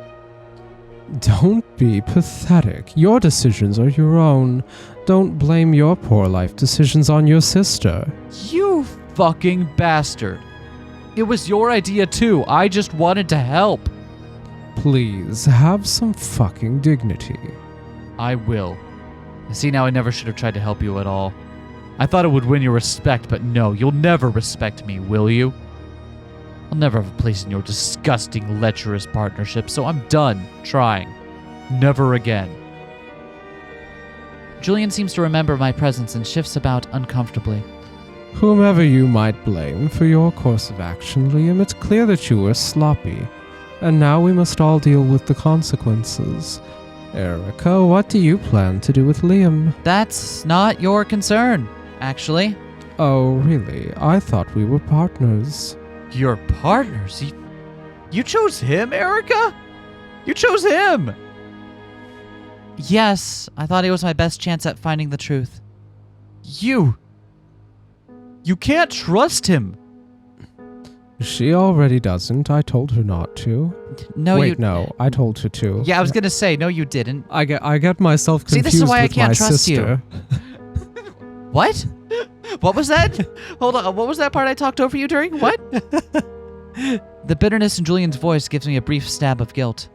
Don't be pathetic. Your decisions are your own. Don't blame your poor life decisions on your sister. You fucking bastard. It was your idea too. I just wanted to help. Please, have some fucking dignity. I will. See, now I never should have tried to help you at all. I thought it would win your respect, but no, you'll never respect me, will you? I'll never have a place in your disgusting, lecherous partnership, so I'm done trying. Never again. Julian seems to remember my presence and shifts about uncomfortably. Whomever you might blame for your course of action, Liam, it's clear that you were sloppy. And now we must all deal with the consequences. Erica, what do you plan to do with Liam? That's not your concern, actually. Oh, really? I thought we were partners. Your partners? You chose him, Erica? You chose him! Yes, I thought he was my best chance at finding the truth. You can't trust him. She already doesn't. I told her not to. No, no, I told her to. Yeah, I was gonna say, no, you didn't. I get myself confused. See, this is why I with can't my trust sister. you. What? What was that? Hold on, what was that part I talked over you during? What? The bitterness in Julian's voice gives me a brief stab of guilt.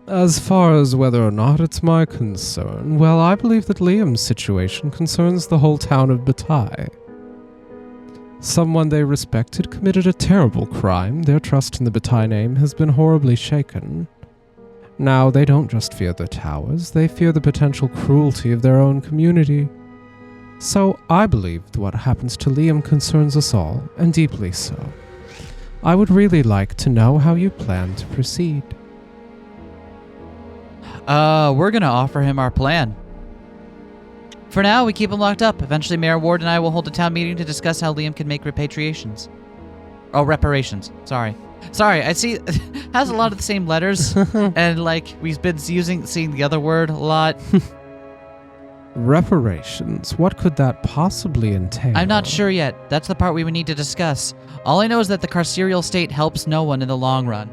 As far as whether or not it's my concern, well, I believe that Liam's situation concerns the whole town of Bataille. Someone they respected committed a terrible crime. Their trust in the Bataille name has been horribly shaken. Now, they don't just fear the towers, they fear the potential cruelty of their own community. So, I believe that what happens to Liam concerns us all, and deeply so. I would really like to know how you plan to proceed. We're gonna offer him our plan. For now, we keep him locked up. Eventually, Mayor Ward and I will hold a town meeting to discuss how Liam can make reparations. Sorry. Sorry, I see has a lot of the same letters, and like we've been seeing the other word a lot. Reparations. What could that possibly entail? I'm not sure yet. That's the part we would need to discuss. All I know is that the carceral state helps no one in the long run.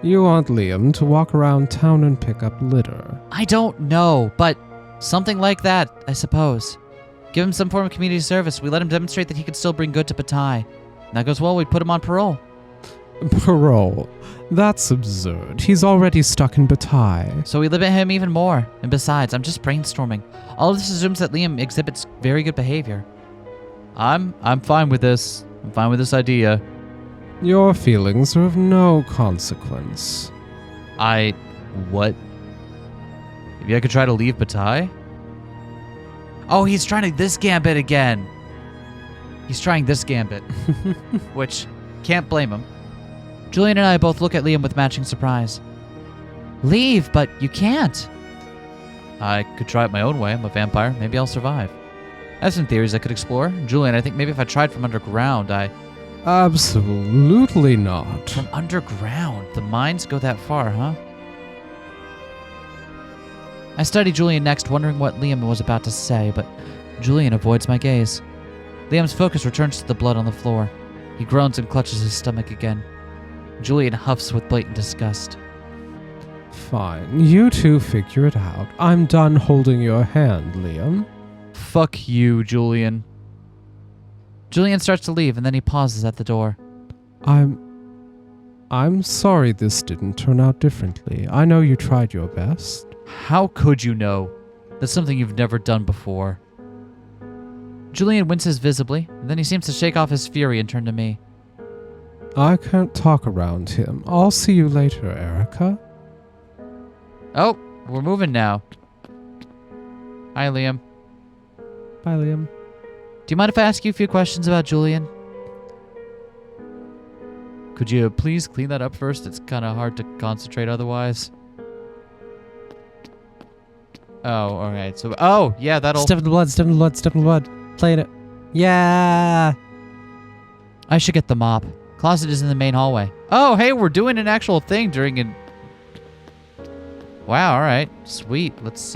You want Liam to walk around town and pick up litter. I don't know, but something like that, I suppose. Give him some form of community service. We let him demonstrate that he could still bring good to Bataille. And that goes well, we put him on parole. Parole? That's absurd. He's already stuck in Bataille. So we limit him even more. And besides, I'm just brainstorming. All of this assumes that Liam exhibits very good behavior. I'm fine with this. I'm fine with this idea. Your feelings are of no consequence. What? Maybe I could try to leave Bataille? Oh, he's trying this gambit again. He's trying this gambit. Which, can't blame him. Julian and I both look at Liam with matching surprise. Leave, but you can't. I could try it my own way. I'm a vampire. Maybe I'll survive. I have some theories I could explore. Julian, I think maybe if I tried from underground, Absolutely not. From underground? The mines go that far, huh? I study Julian next, wondering what Liam was about to say, but Julian avoids my gaze. Liam's focus returns to the blood on the floor. He groans and clutches his stomach again. Julian huffs with blatant disgust. Fine, you two figure it out. I'm done holding your hand, Liam. Fuck you, Julian. Julian starts to leave, and then he pauses at the door. I'm sorry this didn't turn out differently. I know you tried your best. How could you know? That's something you've never done before. Julian winces visibly, and then he seems to shake off his fury and turn to me. I can't talk around him. I'll see you later, Erica. Oh, we're moving now. Hi, Liam. Bye, Liam. Do you mind if I ask you a few questions about Julian? Could you please clean that up first? It's kind of hard to concentrate otherwise. Oh, alright. So, oh, yeah, that'll... Step in the blood, step in the blood, step in the blood. Playing it. Yeah! I should get the mop. Closet is in the main hallway. Oh, hey, we're doing an actual thing during an... Wow, alright. Sweet. Let's,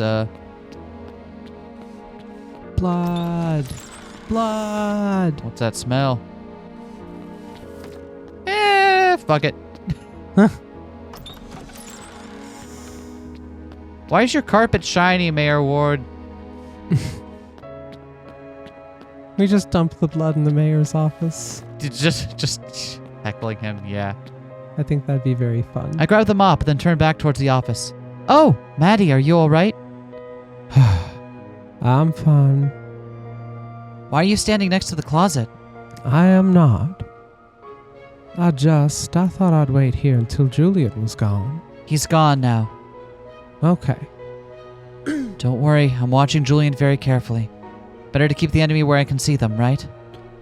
Blood. Blood. What's that smell? Fuck it. Why is your carpet shiny, Mayor Ward? We just dumped the blood in the mayor's office. Just heckling him, yeah. I think that'd be very fun. I grab the mop, then turn back towards the office. Oh, Maddie, are you alright? I'm fine. Why are you standing next to the closet? I am not. I thought I'd wait here until Julian was gone. He's gone now. Okay. Don't worry, I'm watching Julian very carefully. Better to keep the enemy where I can see them, right?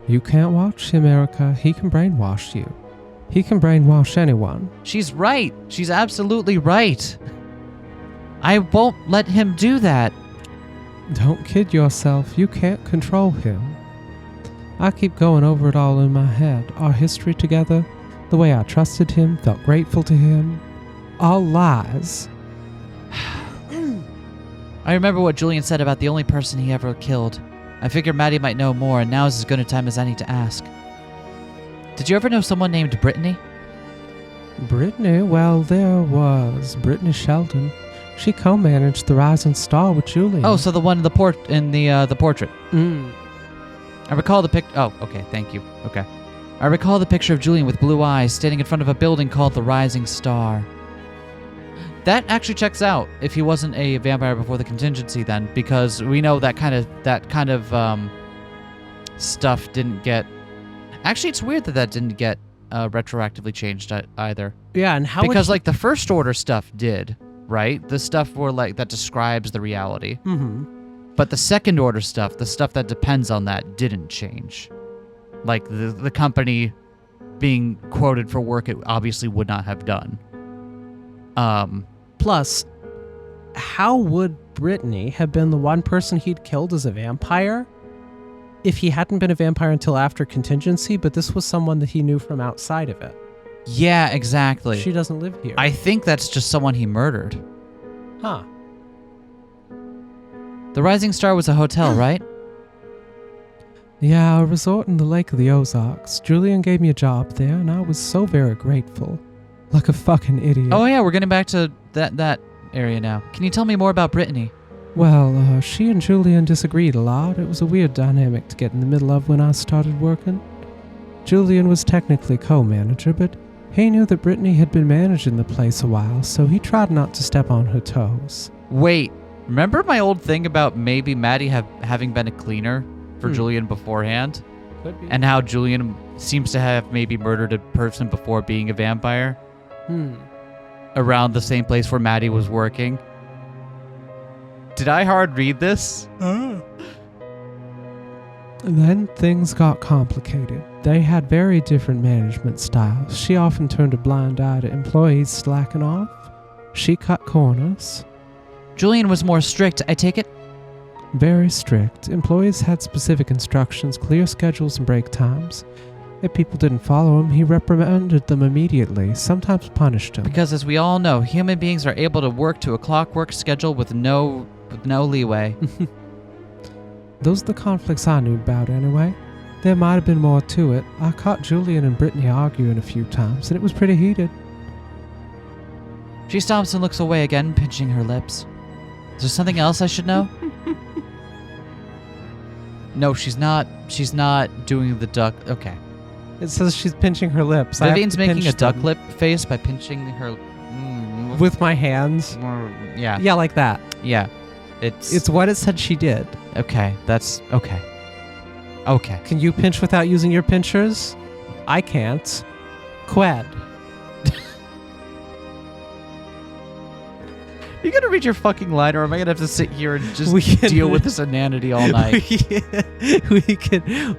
You can't watch him, Erica. He can brainwash you. He can brainwash anyone. She's right. She's absolutely right. I won't let him do that. Don't kid yourself. You can't control him. I keep going over it all in my head. Our history together, the way I trusted him, felt grateful to him. All lies. I remember what Julian said about the only person he ever killed. I figured Maddie might know more, and now is as good a time as any to ask. Did you ever know someone named Brittany? Brittany? Well, there was Brittany Sheldon. She co-managed the Rising Star with Julian. Oh, so the one in the portrait. Mm. I recall the Oh, okay, thank you. Okay. I recall the picture of Julian with blue eyes standing in front of a building called the Rising Star. That actually checks out if he wasn't a vampire before the contingency then, because we know that kind of stuff didn't get... Actually, it's weird that didn't get retroactively changed either. Yeah, and how Because, like, the First Order stuff did, right? The stuff where, like, that describes the reality. Mm-hmm. But the Second Order stuff, the stuff that depends on that, didn't change. Like, the company being quoted for work it obviously would not have done. Plus, how would Brittany have been the one person he'd killed as a vampire? if he hadn't been a vampire until after contingency, but this was someone that he knew from outside of it. Yeah, exactly. She doesn't live here. I think that's just someone he murdered. Huh. The Rising Star was a hotel, right? Yeah, a resort in the Lake of the Ozarks. Julian gave me a job there, and I was so very grateful. Like a fucking idiot. Oh yeah, we're getting back to that area now. Can you tell me more about Brittany? Well, she and Julian disagreed a lot. It was a weird dynamic to get in the middle of when I started working. Julian was technically co-manager, but he knew that Brittany had been managing the place a while, so he tried not to step on her toes. Wait, remember my old thing about maybe Maddie having been a cleaner for Julian beforehand? Could be. And how Julian seems to have maybe murdered a person before being a vampire? Around the same place where Maddie was working. Did I hard read this? Then things got complicated. They had very different management styles. She often turned a blind eye to employees slacking off. She cut corners. Julian was more strict, I take it? Very strict. Employees had specific instructions, clear schedules, and break times. If people didn't follow him, he reprimanded them immediately, sometimes punished them. Because as we all know, human beings are able to work to a clockwork schedule with no leeway. Those are the conflicts I knew about anyway. There might have been more to it. I caught Julian and Brittany arguing a few times, and it was pretty heated. She stops and looks away again, pinching her lips. Is there something else I should know? No, she's not. She's not doing the duck. Okay. It says she's pinching her lips. Vivian's making a duck lip face by pinching her... with my hands. Yeah. Yeah, like that. Yeah. It's what it said she did. Okay, that's... Okay. Okay. Can you pinch without using your pinchers? I can't. Qued. You gonna read your fucking line, or am I gonna have to sit here and just deal with this inanity all night?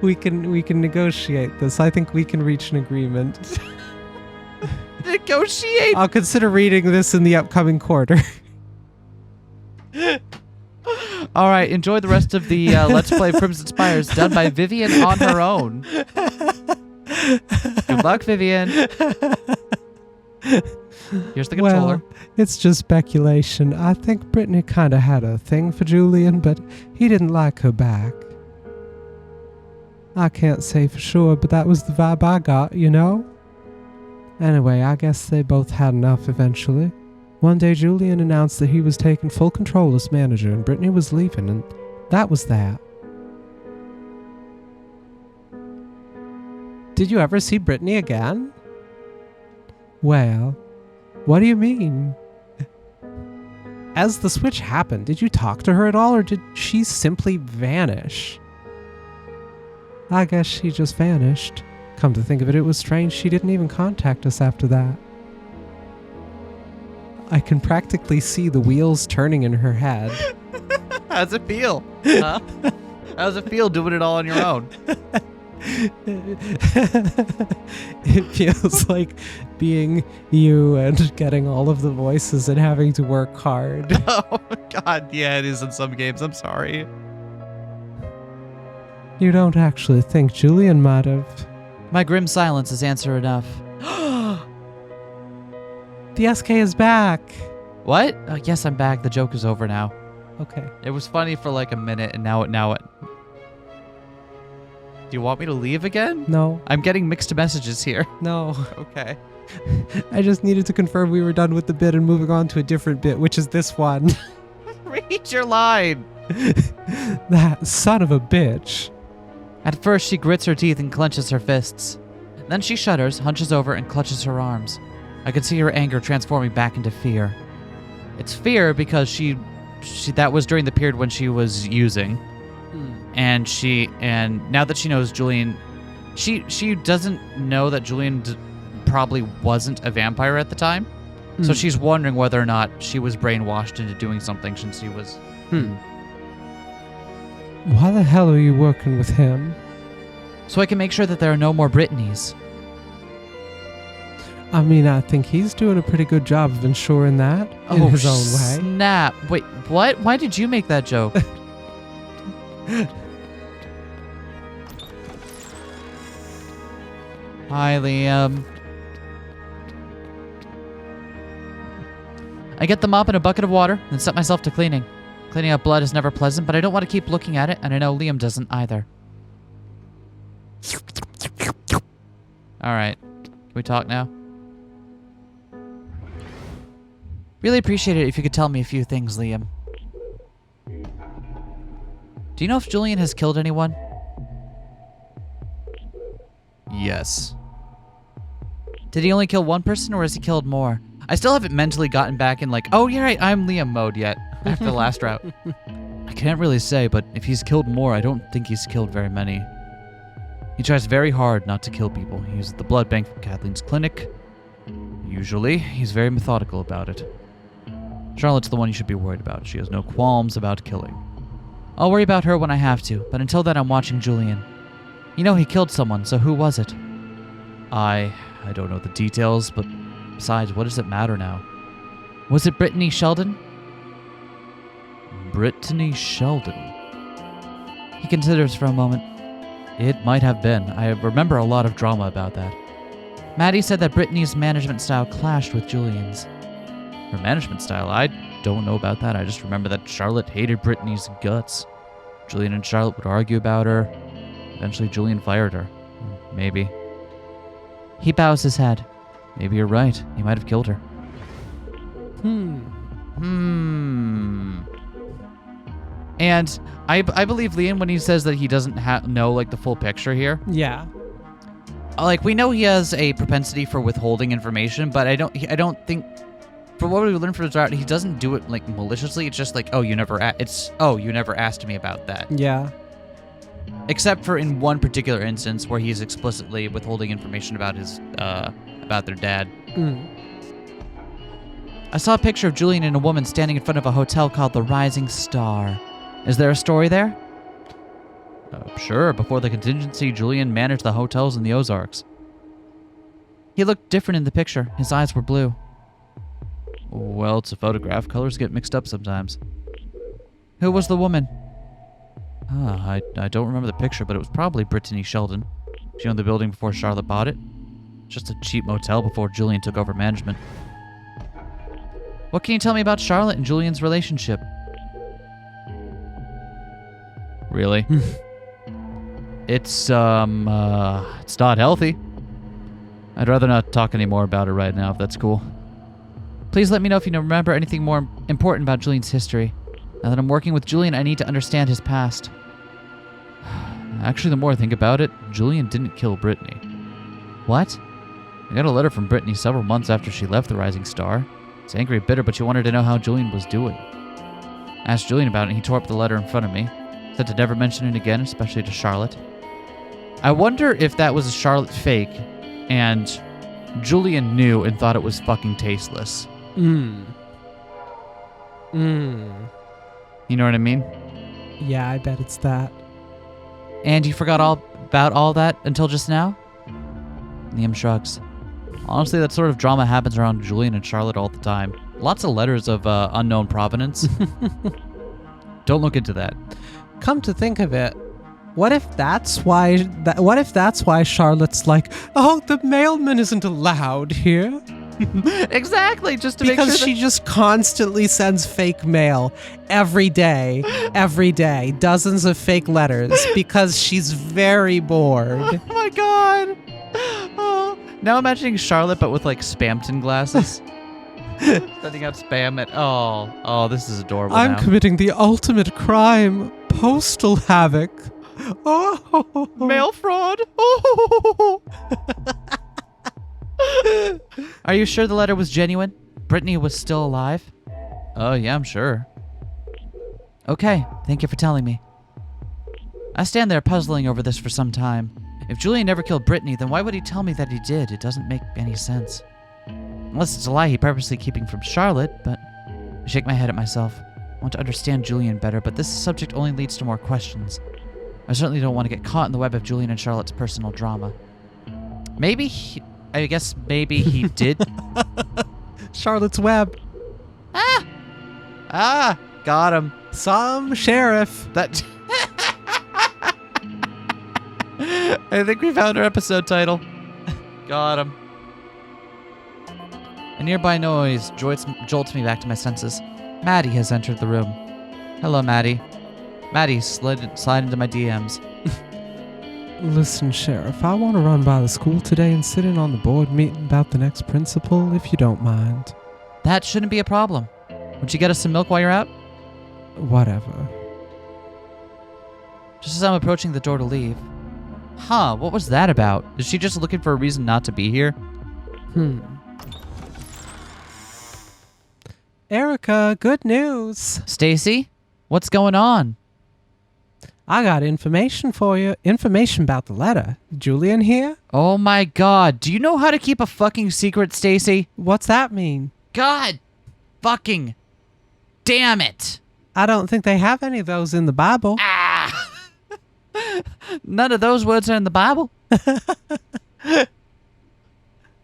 we can negotiate this. I think we can reach an agreement. Negotiate? I'll consider reading this in the upcoming quarter. All right, enjoy the rest of the Let's Play Crimson Spires done by Vivian on her own. Good luck, Vivian. Here's the controller. Well, it's just speculation. I think Brittany kind of had a thing for Julian, but he didn't like her back. I can't say for sure, but that was the vibe I got, you know? Anyway, I guess they both had enough eventually. One day Julian announced that he was taking full control as manager and Brittany was leaving, and that was that. Did you ever see Brittany again? Well, what do you mean? As the switch happened, did you talk to her at all, or did she simply vanish? I guess she just vanished. Come to think of it, it was strange she didn't even contact us after that. I can practically see the wheels turning in her head. How's it feel? Huh? How's it feel doing it all on your own? It feels like being you and getting all of the voices and having to work hard. Oh, God, yeah, it is in some games. I'm sorry. You don't actually think Julian might have... My grim silence is answer enough. The SK is back! What? Yes, I'm back. The joke is over now. Okay. It was funny for like a minute, and now it... Do you want me to leave again? No. I'm getting mixed messages here. No. Okay. I just needed to confirm we were done with the bit and moving on to a different bit, which is this one. Read your line. That son of a bitch. At first, she grits her teeth and clenches her fists. Then she shudders, hunches over, and clutches her arms. I could see her anger transforming back into fear. It's fear because she that was during the period when she was using. And now that she knows Julian, she doesn't know that Julian probably wasn't a vampire at the time. So she's wondering whether or not she was brainwashed into doing something since she was... Why the hell are you working with him? So I can make sure that there are no more Brittany's. I mean, I think he's doing a pretty good job of ensuring that in his own way. Snap. Wait, what? Why did you make that joke? Hi, Liam. I get the mop and a bucket of water, and set myself to cleaning. Cleaning up blood is never pleasant, but I don't want to keep looking at it, and I know Liam doesn't either. Alright. Can we talk now? Really appreciate it if you could tell me a few things, Liam. Do you know if Julian has killed anyone? Yes. Did he only kill one person, or has he killed more? I still haven't mentally gotten back in like, oh, yeah, right, I'm Liam mode yet, after the last route. I can't really say, but if he's killed more, I don't think he's killed very many. He tries very hard not to kill people. He uses the blood bank from Kathleen's clinic. Usually, he's very methodical about it. Charlotte's the one you should be worried about. She has no qualms about killing. I'll worry about her when I have to, but until then I'm watching Julian. You know he killed someone, so who was it? I don't know the details, but besides, what does it matter now? Was it Brittany Sheldon? Brittany Sheldon? He considers for a moment. It might have been. I remember a lot of drama about that. Maddie said that Brittany's management style clashed with Julian's. Her management style? I don't know about that. I just remember that Charlotte hated Brittany's guts. Julian and Charlotte would argue about her. Eventually, Julian fired her. Maybe. He bows his head. Maybe you're right. He might have killed her. And I believe Liam when he says that he doesn't know like the full picture here. Yeah. Like we know he has a propensity for withholding information, but I don't think for what we learned from his art, he doesn't do it like maliciously. It's just like, you never asked me about that. Yeah. Except for in one particular instance where he's explicitly withholding information about his about their dad. I saw a picture of Julian and a woman standing in front of a hotel called the Rising Star. Is there a story there? Sure. Before the contingency, Julian managed the hotels in the Ozarks. He looked different in the picture. His eyes were blue. Well, it's a photograph. Colors get mixed up sometimes. Who was the woman? I don't remember the picture, but it was probably Brittany Sheldon. She owned the building before Charlotte bought it. Just a cheap motel before Julian took over management. What can you tell me about Charlotte and Julian's relationship? Really? It's not healthy. I'd rather not talk anymore about it right now, if that's cool. Please let me know if you remember anything more important about Julian's history. Now that I'm working with Julian, I need to understand his past. Actually, the more I think about it, Julian didn't kill Brittany. What? I got a letter from Brittany several months after she left the Rising Star. It's angry and bitter, but she wanted to know how Julian was doing. I asked Julian about it, and he tore up the letter in front of me. Said to never mention it again, especially to Charlotte. I wonder if that was a Charlotte fake, and Julian knew and thought it was fucking tasteless. You know what I mean? Yeah, I bet it's that. And you forgot all about all that until just now? Liam shrugs. Honestly, that sort of drama happens around Julian and Charlotte all the time. Lots of letters of unknown provenance. Don't look into that. Come to think of it, what if that's why Charlotte's like, oh, the mailman isn't allowed here? Exactly, just to make sure because she just constantly sends fake mail every day, dozens of fake letters because she's very bored. Oh my god. Oh. Now imagining Charlotte but with like Spamton glasses. Sending out spam at this is adorable. I'm committing the ultimate crime, postal havoc. Oh, mail fraud. Oh. Are you sure the letter was genuine? Brittany was still alive? Oh, yeah, I'm sure. Okay, thank you for telling me. I stand there puzzling over this for some time. If Julian never killed Brittany, then why would he tell me that he did? It doesn't make any sense. Unless it's a lie he purposely keeping from Charlotte, but I shake my head at myself. I want to understand Julian better, but this subject only leads to more questions. I certainly don't want to get caught in the web of Julian and Charlotte's personal drama. Maybe he did. Charlotte's Web. Got him. Some sheriff. That. I think we found our episode title. Got him. A nearby noise jolts me back to my senses. Maddie has entered the room. Hello, Maddie. Maddie slid into my DMs. Listen, Sheriff, I want to run by the school today and sit in on the board meeting about the next principal, if you don't mind. That shouldn't be a problem. Would you get us some milk while you're out? Whatever. Just as I'm approaching the door to leave. Huh, what was that about? Is she just looking for a reason not to be here? Erica, good news. Stacy? What's going on? I got information for you. Information about the letter. Julian here? Oh my god, do you know how to keep a fucking secret, Stacy? What's that mean? God fucking damn it. I don't think they have any of those in the Bible. Ah! None of those words are in the Bible.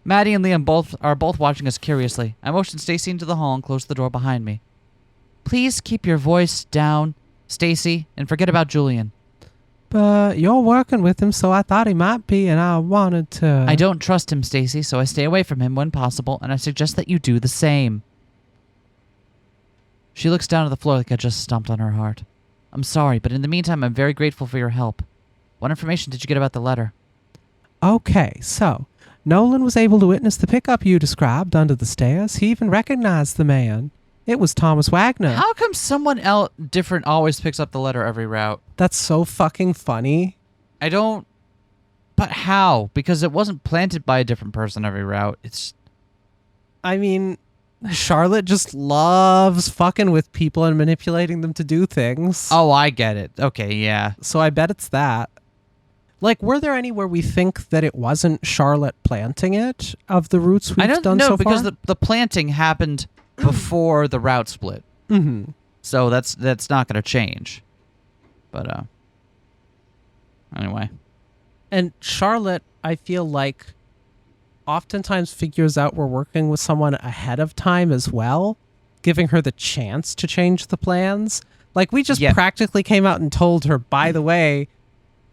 Maddie and Liam are both watching us curiously. I motioned Stacy into the hall and closed the door behind me. Please keep your voice down, Stacy, and forget about Julian. But you're working with him, so I thought he might be, and I wanted to... I don't trust him, Stacy, so I stay away from him when possible, and I suggest that you do the same. She looks down at the floor like I just stomped on her heart. I'm sorry, but in the meantime, I'm very grateful for your help. What information did you get about the letter? Okay, so Nolan was able to witness the pickup you described under the stairs. He even recognized the man. It was Thomas Wagner. How come someone else different always picks up the letter every route? That's so fucking funny. I don't... But how? Because it wasn't planted by a different person every route. It's... I mean, Charlotte just loves fucking with people and manipulating them to do things. Oh, I get it. Okay, yeah. So I bet it's that. Like, were there any where we think that it wasn't Charlotte planting it of the routes we've done so far? I don't know, because the planting happened before the route split. Mm-hmm. So that's not going to change. But, anyway. And Charlotte, I feel like, oftentimes figures out we're working with someone ahead of time as well, giving her the chance to change the plans. Like, we just practically came out and told her, by the way,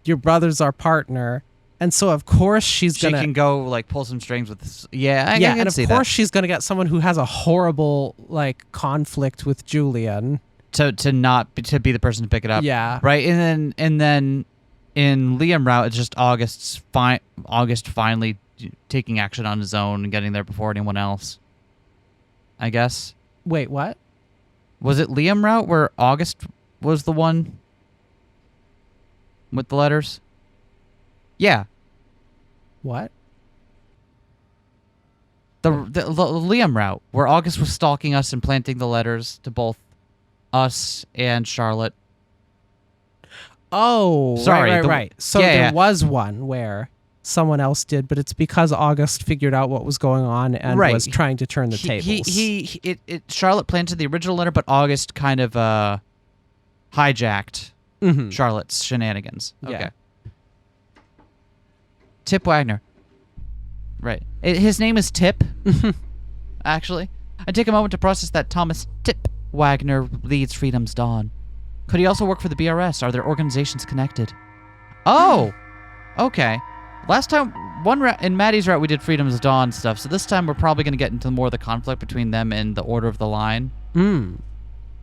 your brother's our partner. And so, of course, she can go, like, pull some strings with this. Yeah, I yeah, can and see of that. course she's going to get someone who has a horrible, like, conflict with Julian. To be the person to pick it up. Yeah. Right? And then in Liam route, it's just August finally taking action on his own and getting there before anyone else. I guess. Wait, what? Was it Liam route where August was the one with the letters? Yeah. What? The Liam route where August was stalking us and planting the letters to both us and Charlotte. Oh, sorry, right. So there was one where someone else did, but it's because August figured out what was going on and was trying to turn the tables. Charlotte planted the original letter, but August kind of hijacked Charlotte's shenanigans. Okay. Yeah. Tip Wagner. Right. His name is Tip, actually. I take a moment to process that Thomas Tip Wagner leads Freedom's Dawn. Could he also work for the BRS? Are their organizations connected? Oh! Okay. Last time, in Maddie's route, we did Freedom's Dawn stuff, so this time we're probably going to get into more of the conflict between them and the Order of the Line.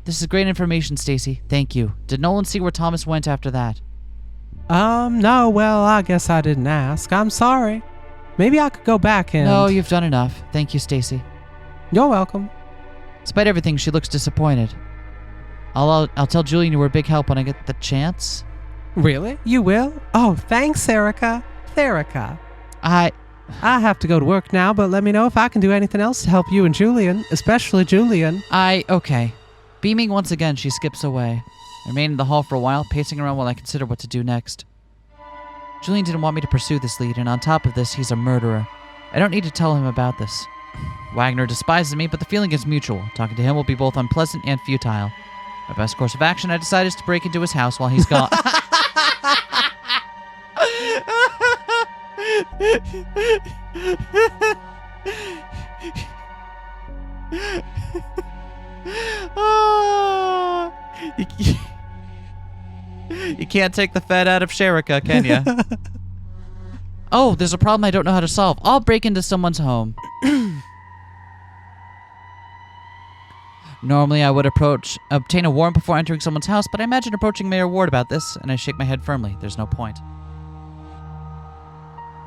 This is great information, Stacy. Thank you. Did Nolan see where Thomas went after that? No, well, I guess I didn't ask. I'm sorry. Maybe I could go back and... No, you've done enough. Thank you, Stacy. You're welcome. Despite everything, she looks disappointed. I'll tell Julian you were a big help when I get the chance. Really? You will? Oh, thanks, Erica. Therica. I have to go to work now, but let me know if I can do anything else to help you and Julian, especially Julian. Okay. Beaming once again, she skips away. I remain in the hall for a while, pacing around while I consider what to do next. Julian didn't want me to pursue this lead, and on top of this, he's a murderer. I don't need to tell him about this. Wagner despises me, but the feeling is mutual. Talking to him will be both unpleasant and futile. My best course of action, I decided, is to break into his house while he's gone. You can't take the fed out of Sherika, can you? Oh, there's a problem I don't know how to solve. I'll break into someone's home. Normally, I would obtain a warrant before entering someone's house, but I imagine approaching Mayor Ward about this, and I shake my head firmly. There's no point.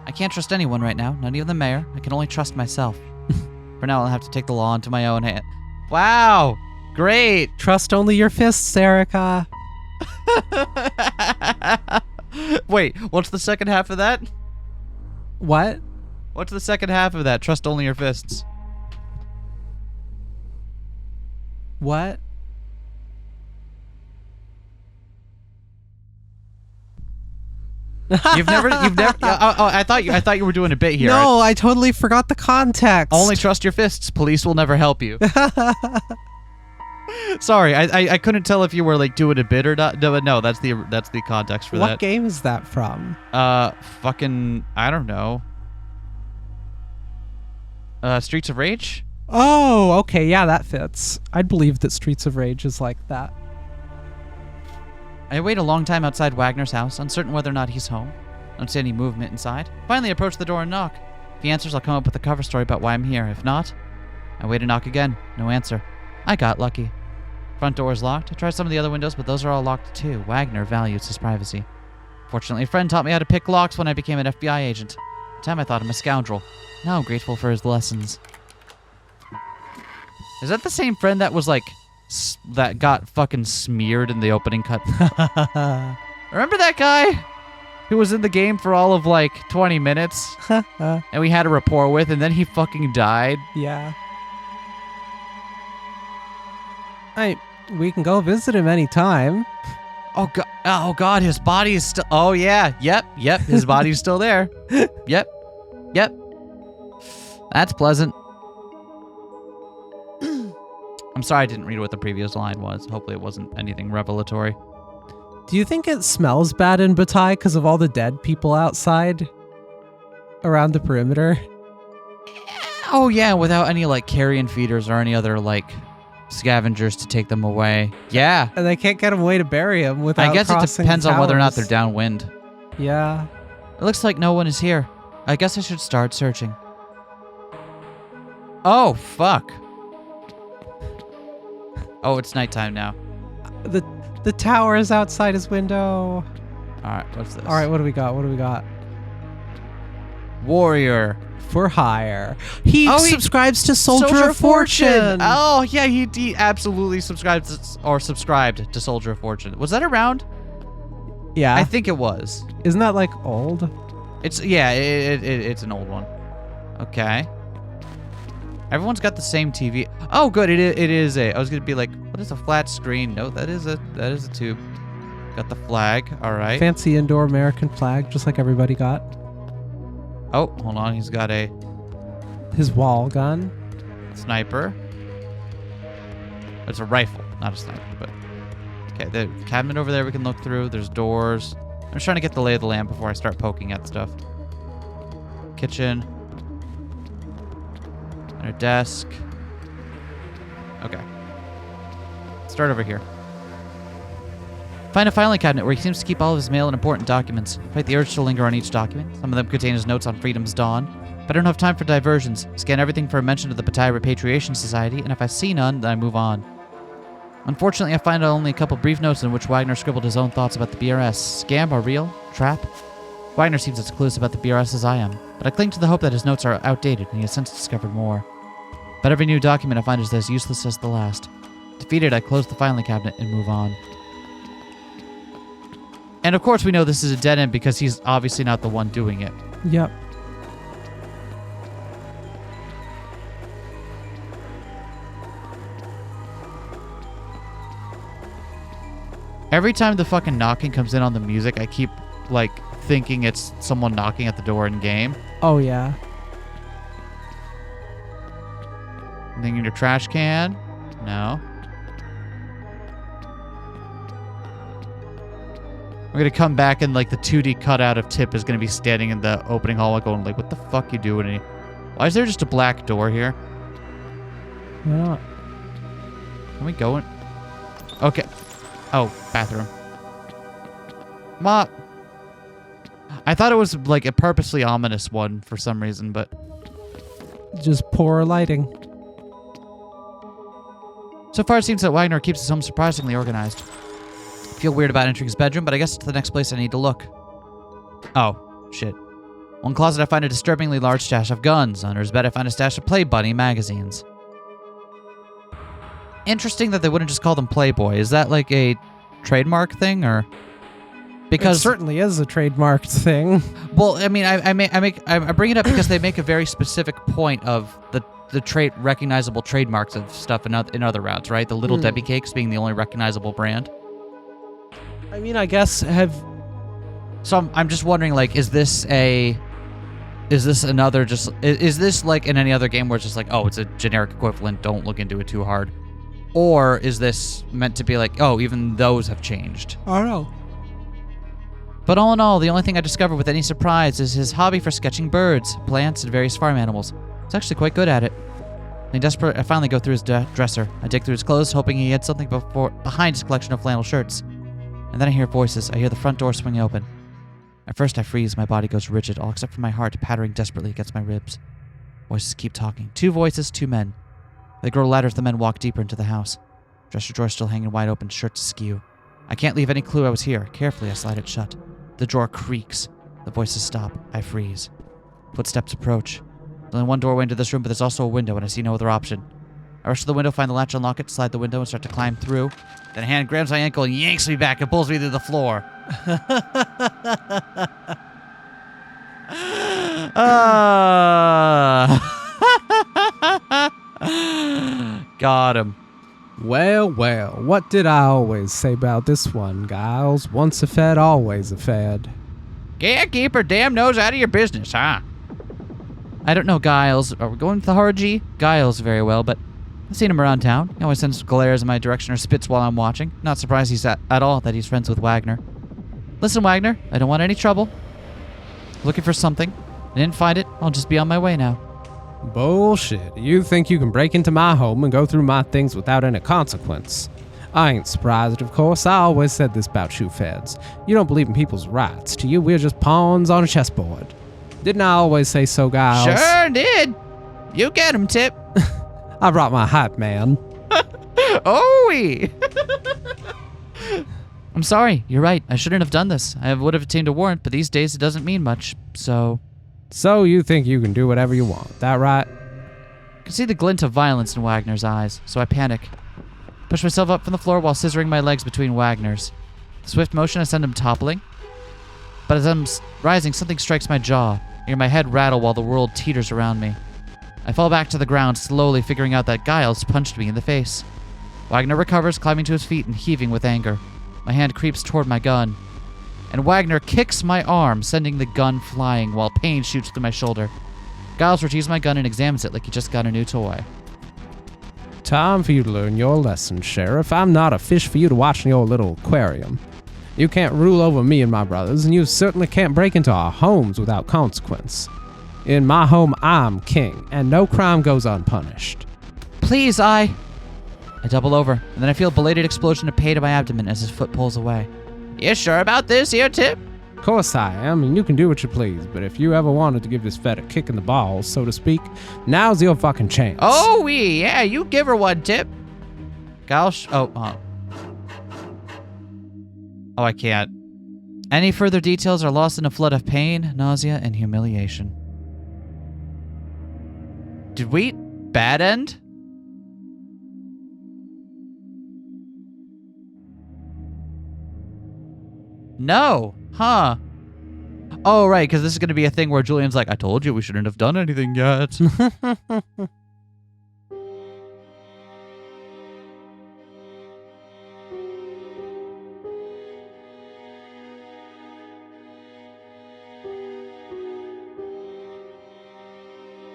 I can't trust anyone right now, not even the mayor. I can only trust myself. For now, I'll have to take the law into my own hand. Wow! Great! Trust only your fists, Erica. Wait, what's the second half of that? What? What's the second half of that? Trust only your fists. What? You've never. I thought you were doing a bit here. No, I totally forgot the context. Only trust your fists. Police will never help you. Sorry, I couldn't tell if you were like doing a bit or not. No, that's the context for that. What game is that from? Fucking I don't know. Streets of Rage? Oh, okay, yeah, that fits. I'd believe that Streets of Rage is like that. I wait a long time outside Wagner's house, uncertain whether or not he's home. I don't see any movement inside. Finally, I approach the door and knock. If he answers, I'll come up with a cover story about why I'm here. If not, I wait and knock again. No answer. I got lucky. Front door is locked. I tried some of the other windows, but those are all locked too. Wagner values his privacy. Fortunately, a friend taught me how to pick locks when I became an FBI agent. At the time, I thought him a scoundrel. Now I'm grateful for his lessons. Is that the same friend that was like, that got fucking smeared in the opening cut? Remember that guy who was in the game for all of like 20 minutes and we had a rapport with, and then he fucking died? Yeah. We can go visit him anytime. Oh god, his body is still. Oh yeah, yep. His body's still there. Yep. That's pleasant. I'm sorry I didn't read what the previous line was. Hopefully it wasn't anything revelatory. Do you think it smells bad in Bataille because of all the dead people outside around the perimeter? Oh yeah, without any like carrion feeders or any other like scavengers to take them away. Yeah. And they can't get away to bury them without I guess it crossing depends on whether or not towers. they're downwind. Yeah. It looks like no one is here. I guess I should start searching. Oh, fuck. Oh, it's nighttime now. The tower is outside his window. Alright, what's this? Alright, what do we got? Warrior. For hire. He Oh, he- subscribes to Soldier of Fortune. Oh, yeah, he absolutely subscribed to Soldier of Fortune. Was that around? Yeah. I think it was. Isn't that like old? It's an old one. Okay. Everyone's got the same TV. Oh, good. It is a. I was gonna be like, what is a flat screen? No, that is a tube. Got the flag. All right. Fancy indoor American flag, just like everybody got. Oh, hold on. He's got a His wall gun. sniper. It's a rifle, not a sniper. But okay, the cabinet over there we can look through. There's doors. I'm just trying to get the lay of the land before I start poking at stuff. Kitchen. And a desk. Okay. Start over here. Find a filing cabinet where he seems to keep all of his mail and important documents. Fight the urge to linger on each document. Some of them contain his notes on Freedom's Dawn. But I don't have time for diversions. Scan everything for a mention of the Bataille Repatriation Society, and if I see none, then I move on. Unfortunately, I find only a couple brief notes in which Wagner scribbled his own thoughts about the BRS. Scam or real? Trap? Wagner seems as clueless about the BRS as I am, but I cling to the hope that his notes are outdated and he has since discovered more. But every new document I find is as useless as the last. Defeated, I close the filing cabinet and move on. And of course we know this is a dead end because he's obviously not the one doing it. Yep. Every time the fucking knocking comes in on the music, I keep, like, thinking it's someone knocking at the door in game. Oh, yeah. Anything in your trash can? No. We're gonna come back and, like, the 2D cutout of Tip is gonna be standing in the opening hallway going, like, what the fuck you doing? Why is there just a black door here? Why not? Can we go in? Okay. Oh, bathroom. Mop. I thought it was like a purposely ominous one for some reason, but... Just poor lighting. So far, it seems that Wagner keeps his home surprisingly organized. I feel weird about entering his bedroom, but I guess it's the next place I need to look. Oh, shit. One closet, I find a disturbingly large stash of guns. Under his bed, I find a stash of Play Bunny magazines. Interesting that they wouldn't just call them Playboy. Is that like a trademark thing, or... Because it certainly is a trademarked thing. Well, I mean, I bring it up because they make a very specific point of the recognizable trademarks of stuff in other routes, right? The Little Debbie cakes being the only recognizable brand. I mean, I guess So I'm just wondering, like, is this another just... Is this like in any other game where it's just like, oh, it's a generic equivalent, don't look into it too hard? Or is this meant to be like, oh, even those have changed? I don't know. But all in all, the only thing I discovered with any surprise is his hobby for sketching birds, plants, and various farm animals. He's actually quite good at it. Being desperate, I finally go through his dresser. I dig through his clothes, hoping he had something behind his collection of flannel shirts. And then I hear voices. I hear the front door swing open. At first I freeze, my body goes rigid, all except for my heart pattering desperately against my ribs. Voices keep talking. 2 voices, 2 men. They grow louder as the men walk deeper into the house. Dresser drawer still hanging wide open, shirts askew. I can't leave any clue I was here. Carefully, I slide it shut. The drawer creaks. The voices stop. I freeze. Footsteps approach. There's only one doorway into this room, but there's also a window, and I see no other option. I rush to the window, find the latch, unlock it, slide the window, and start to climb through. Then a hand grabs my ankle and yanks me back and pulls me to the floor. Got him. Well, what did I always say about this one, Giles? Once a fed, always a fed. Can't keep her damn nose out of your business, huh? I don't know Giles. Are we going with the horror G? Giles very well, but I've seen him around town. He always sends glares in my direction or spits while I'm watching. Not surprised he's at all that he's friends with Wagner. Listen, Wagner, I don't want any trouble. Looking for something. I didn't find it. I'll just be on my way now. Bullshit. You think you can break into my home and go through my things without any consequence? I ain't surprised, of course. I always said this about you feds. You don't believe in people's rights. To you, we're just pawns on a chessboard. Didn't I always say so, Giles? Sure did. You get him, Tip. I brought my hype man. Oh-wee. I'm sorry. You're right. I shouldn't have done this. I would have obtained a warrant, but these days it doesn't mean much, so... So you think you can do whatever you want, that right? I can see the glint of violence in Wagner's eyes, so I panic. Push myself up from the floor while scissoring my legs between Wagner's. With swift motion, I send him toppling. But as I'm rising, something strikes my jaw. I hear my head rattle while the world teeters around me. I fall back to the ground, slowly figuring out that Giles punched me in the face. Wagner recovers, climbing to his feet and heaving with anger. My hand creeps toward my gun. And Wagner kicks my arm, sending the gun flying while pain shoots through my shoulder. Giles retrieves my gun and examines it like he just got a new toy. Time for you to learn your lesson, Sheriff. I'm not a fish for you to watch in your little aquarium. You can't rule over me and my brothers, and you certainly can't break into our homes without consequence. In my home, I'm king, and no crime goes unpunished. Please, I double over, and then I feel a belated explosion of pain in my abdomen as his foot pulls away. You sure about this here, Tip? Of course I am, and you can do what you please, but if you ever wanted to give this fed a kick in the balls, so to speak, now's your fucking chance. Oh, yeah, you give her one, Tip. Giles, oh, I can't. Any further details are lost in a flood of pain, nausea, and humiliation. Did we bad end? No. Huh. Oh, right, because this is going to be a thing where Julian's like, I told you we shouldn't have done anything yet.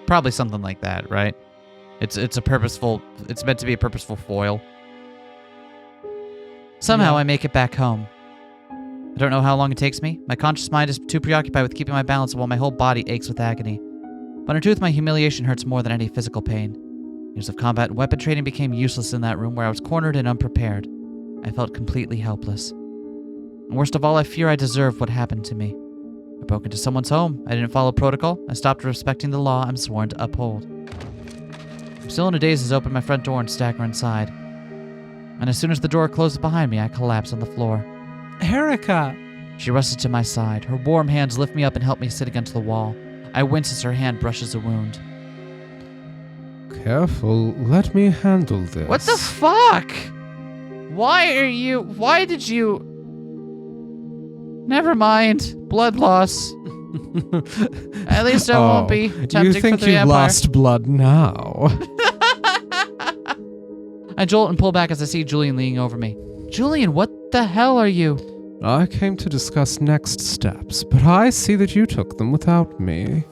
Probably something like that, right? It's meant to be a purposeful foil. Somehow I make it back home. I don't know how long it takes me. My conscious mind is too preoccupied with keeping my balance while my whole body aches with agony. But in truth, my humiliation hurts more than any physical pain. Years of combat and weapon training became useless in that room where I was cornered and unprepared. I felt completely helpless. And worst of all, I fear I deserve what happened to me. I broke into someone's home. I didn't follow protocol. I stopped respecting the law I'm sworn to uphold. I'm still in a daze as I open my front door and stagger inside. And as soon as the door closes behind me, I collapse on the floor. Erica! She rushes to my side. Her warm hands lift me up and help me sit against the wall. I wince as her hand brushes a wound. Careful, let me handle this. What the fuck? Why did you... Never mind. Blood loss. At least I won't be tempting you for think the you've Empire. lost blood now? I jolt and pull back as I see Julian leaning over me. Julian, what the hell are you? I came to discuss next steps, but I see that you took them without me.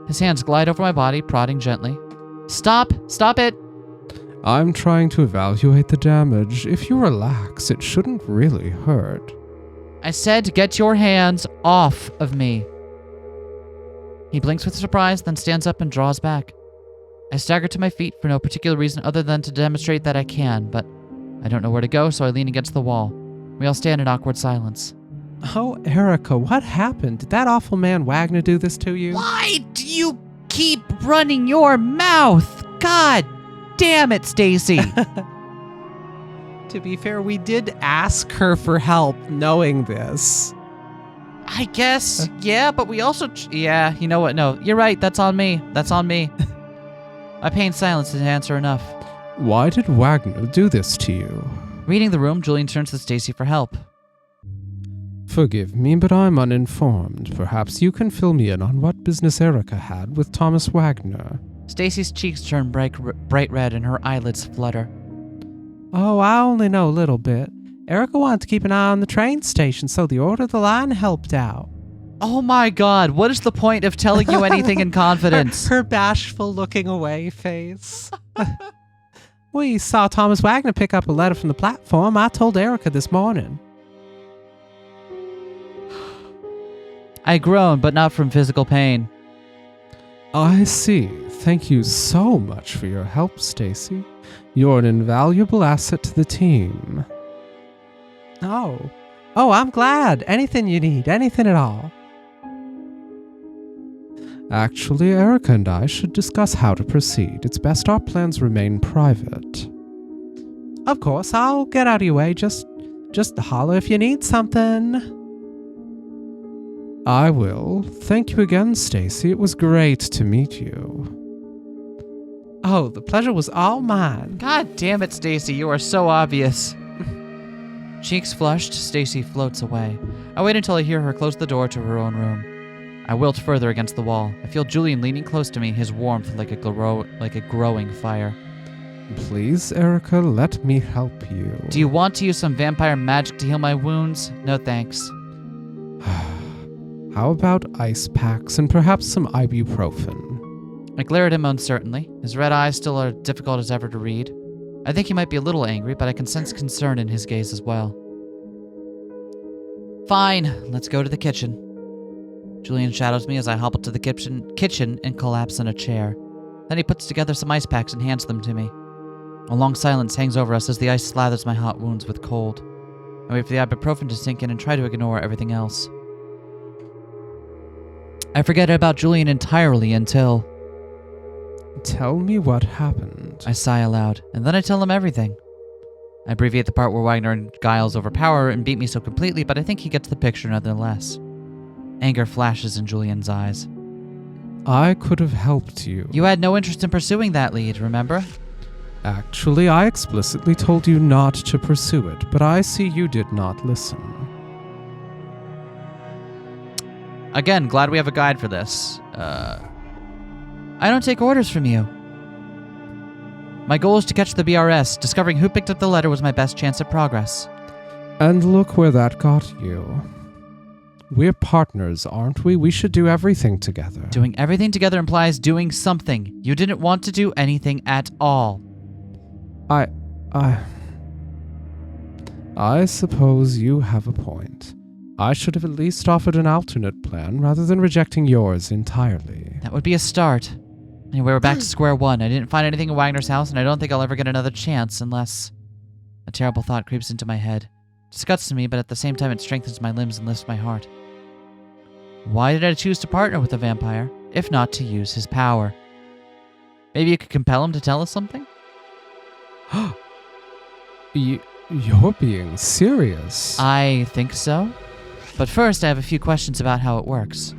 His hands glide over my body, prodding gently. Stop! Stop it! I'm trying to evaluate the damage. If you relax, it shouldn't really hurt. I said get your hands off of me. He blinks with surprise, then stands up and draws back. I stagger to my feet for no particular reason other than to demonstrate that I can, but I don't know where to go, so I lean against the wall. We all stand in awkward silence. Oh, Erica, what happened? Did that awful man Wagner do this to you? Why do you keep running your mouth? God damn it, Stacy. To be fair, we did ask her for help knowing this. I guess, yeah, but we also... yeah, you know what? No, you're right. That's on me. That's on me. My pained silence is answer enough. Why did Wagner do this to you? Reading the room, Julian turns to Stacy for help. Forgive me, but I'm uninformed. Perhaps you can fill me in on what business Erica had with Thomas Wagner. Stacy's cheeks turn bright red and her eyelids flutter. Oh, I only know a little bit. Erica wanted to keep an eye on the train station, so the order of the line helped out. Oh my god, what is the point of telling you anything in confidence? Her bashful looking away face. We saw Thomas Wagner pick up a letter from the platform. I told Erica this morning. I groan, but not from physical pain. I see. Thank you so much for your help, Stacy. You're an invaluable asset to the team. Oh, I'm glad. Anything you need, anything at all. Actually, Erica and I should discuss how to proceed. It's best our plans remain private. Of course, I'll get out of your way. Just holler if you need something. I will. Thank you again, Stacy. It was great to meet you. Oh, the pleasure was all mine. God damn it, Stacy, you are so obvious. Cheeks flushed, Stacy floats away. I wait until I hear her close the door to her own room. I wilt further against the wall. I feel Julian leaning close to me, his warmth like a growing fire. Please, Erica, let me help you. Do you want to use some vampire magic to heal my wounds? No thanks. How about ice packs and perhaps some ibuprofen? I glare at him uncertainly. His red eyes still are difficult as ever to read. I think he might be a little angry, but I can sense concern in his gaze as well. Fine, let's go to the kitchen. Julian shadows me as I hobble to the kitchen and collapse in a chair. Then he puts together some ice packs and hands them to me. A long silence hangs over us as the ice slathers my hot wounds with cold. I wait for the ibuprofen to sink in and try to ignore everything else. I forget about Julian entirely until... Tell me what happened. I sigh aloud, and then I tell him everything. I abbreviate the part where Wagner and Giles overpower and beat me so completely, but I think he gets the picture nonetheless. Anger flashes in Julian's eyes. I could have helped you. You had no interest in pursuing that lead, remember? Actually, I explicitly told you not to pursue it, but I see you did not listen. Again, glad we have a guide for this. I don't take orders from you. My goal is to catch the BRS. Discovering who picked up the letter was my best chance at progress. And look where that got you. We're partners, aren't we? We should do everything together. Doing everything together implies doing something. You didn't want to do anything at all. I suppose you have a point. I should have at least offered an alternate plan rather than rejecting yours entirely. That would be a start. Anyway, we're back to square one. I didn't find anything in Wagner's house, and I don't think I'll ever get another chance unless... A terrible thought creeps into my head. It disgusts me, but at the same time it strengthens my limbs and lifts my heart. Why did I choose to partner with a vampire, if not to use his power? Maybe you could compel him to tell us something? You're being serious. I think so. But first, I have a few questions about how it works.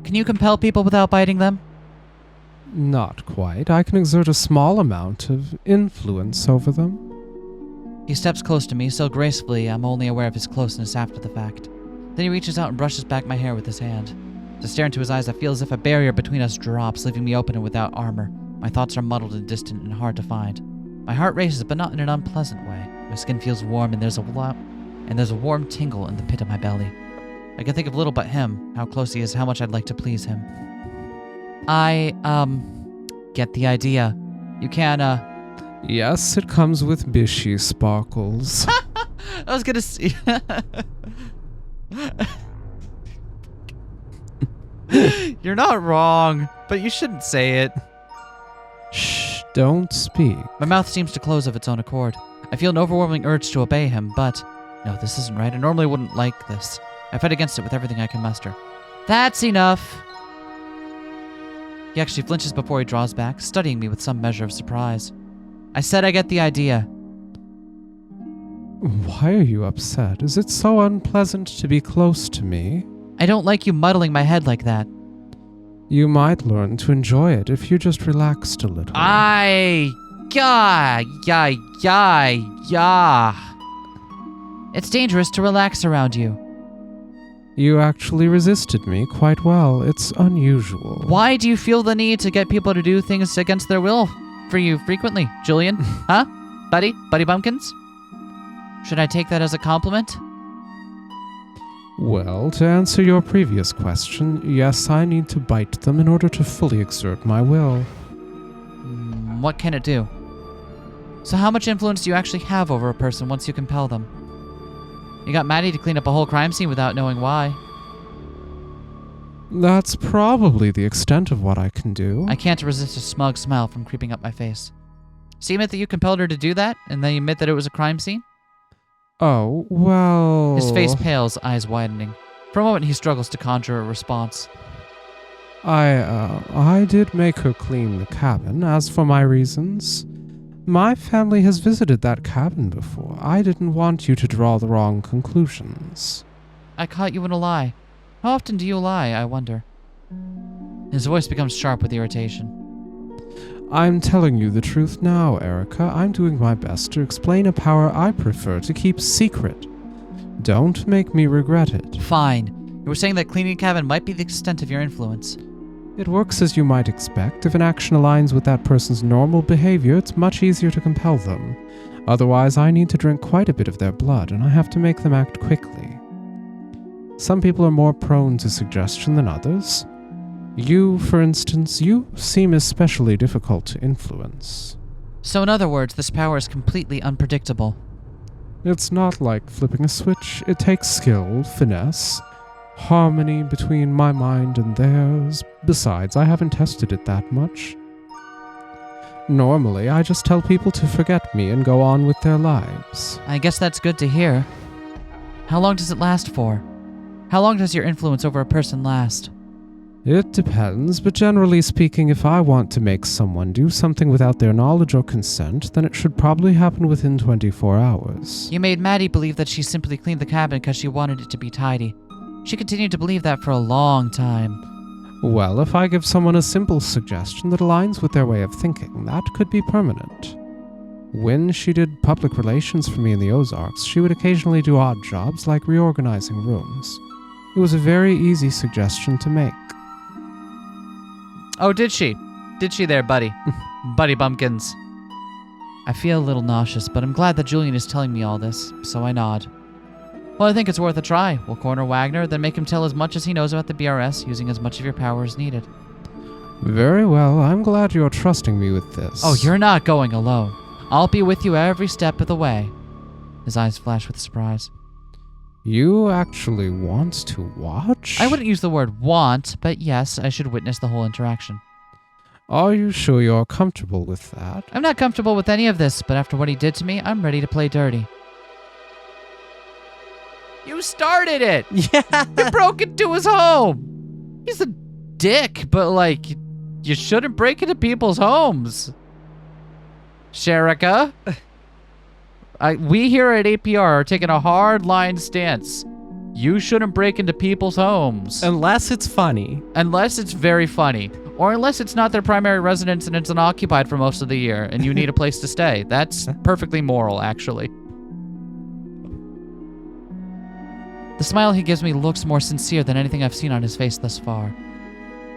Can you compel people without biting them? Not quite. I can exert a small amount of influence over them. He steps close to me so gracefully I'm only aware of his closeness after the fact. Then he reaches out and brushes back my hair with his hand. To stare into his eyes, I feel as if a barrier between us drops, leaving me open and without armor. My thoughts are muddled and distant and hard to find. My heart races, but not in an unpleasant way. My skin feels warm and there's a warm tingle in the pit of my belly. I can think of little but him, how close he is, how much I'd like to please him. I get the idea. You can, Yes, it comes with bishy sparkles. I was gonna see. You're not wrong, but you shouldn't say it. Shh, don't speak. My mouth seems to close of its own accord. I feel an overwhelming urge to obey him, but no, this isn't right. I normally wouldn't like this. I fight against it with everything I can muster. That's enough. He actually flinches before he draws back, studying me with some measure of surprise. I said I get the idea. Why are you upset? Is it so unpleasant to be close to me? I don't like you muddling my head like that. You might learn to enjoy it if you just relaxed a little. It's dangerous to relax around you. You actually resisted me quite well. It's unusual. Why do you feel the need to get people to do things against their will for you frequently, Julian? Huh? Buddy? Buddy Bumpkins? Should I take that as a compliment? Well, to answer your previous question, yes, I need to bite them in order to fully exert my will. What can it do? So how much influence do you actually have over a person once you compel them? You got Maddie to clean up a whole crime scene without knowing why. That's probably the extent of what I can do. I can't resist a smug smile from creeping up my face. So you admit that you compelled her to do that, and then you admit that it was a crime scene? Oh, well... His face pales, eyes widening. For a moment, he struggles to conjure a response. I did make her clean the cabin. As for my reasons, my family has visited that cabin before. I didn't want you to draw the wrong conclusions. I caught you in a lie. How often do you lie, I wonder? His voice becomes sharp with irritation. I'm telling you the truth now, Erica. I'm doing my best to explain a power I prefer to keep secret. Don't make me regret it. Fine. You were saying that cleaning a cabin might be the extent of your influence. It works as you might expect. If an action aligns with that person's normal behavior, it's much easier to compel them. Otherwise, I need to drink quite a bit of their blood, and I have to make them act quickly. Some people are more prone to suggestion than others. You, for instance, you seem especially difficult to influence. So in other words, this power is completely unpredictable. It's not like flipping a switch. It takes skill, finesse, harmony between my mind and theirs. Besides, I haven't tested it that much. Normally, I just tell people to forget me and go on with their lives. I guess that's good to hear. How long does it last for? How long does your influence over a person last? It depends, but generally speaking, if I want to make someone do something without their knowledge or consent, then it should probably happen within 24 hours. You made Maddie believe that she simply cleaned the cabin because she wanted it to be tidy. She continued to believe that for a long time. Well, if I give someone a simple suggestion that aligns with their way of thinking, that could be permanent. When she did public relations for me in the Ozarks, she would occasionally do odd jobs like reorganizing rooms. It was a very easy suggestion to make. Oh, did she? Did she there, buddy? Buddy Bumpkins. I feel a little nauseous, but I'm glad that Julian is telling me all this, so I nod. Well, I think it's worth a try. We'll corner Wagner, then make him tell as much as he knows about the BRS, using as much of your power as needed. Very well. I'm glad you're trusting me with this. Oh, you're not going alone. I'll be with you every step of the way. His eyes flash with surprise. You actually want to watch? I wouldn't use the word want, but yes, I should witness the whole interaction. Are you sure you're comfortable with that? I'm not comfortable with any of this, but after what he did to me, I'm ready to play dirty. You started it. Yeah. You broke into his home. He's a dick, but like, you shouldn't break into people's homes. Sherika, we here at APR are taking a hard line stance. You shouldn't break into people's homes. Unless it's funny. Unless it's very funny. Or unless it's not their primary residence and it's unoccupied for most of the year and you need a place to stay. That's perfectly moral, actually. The smile he gives me looks more sincere than anything I've seen on his face thus far.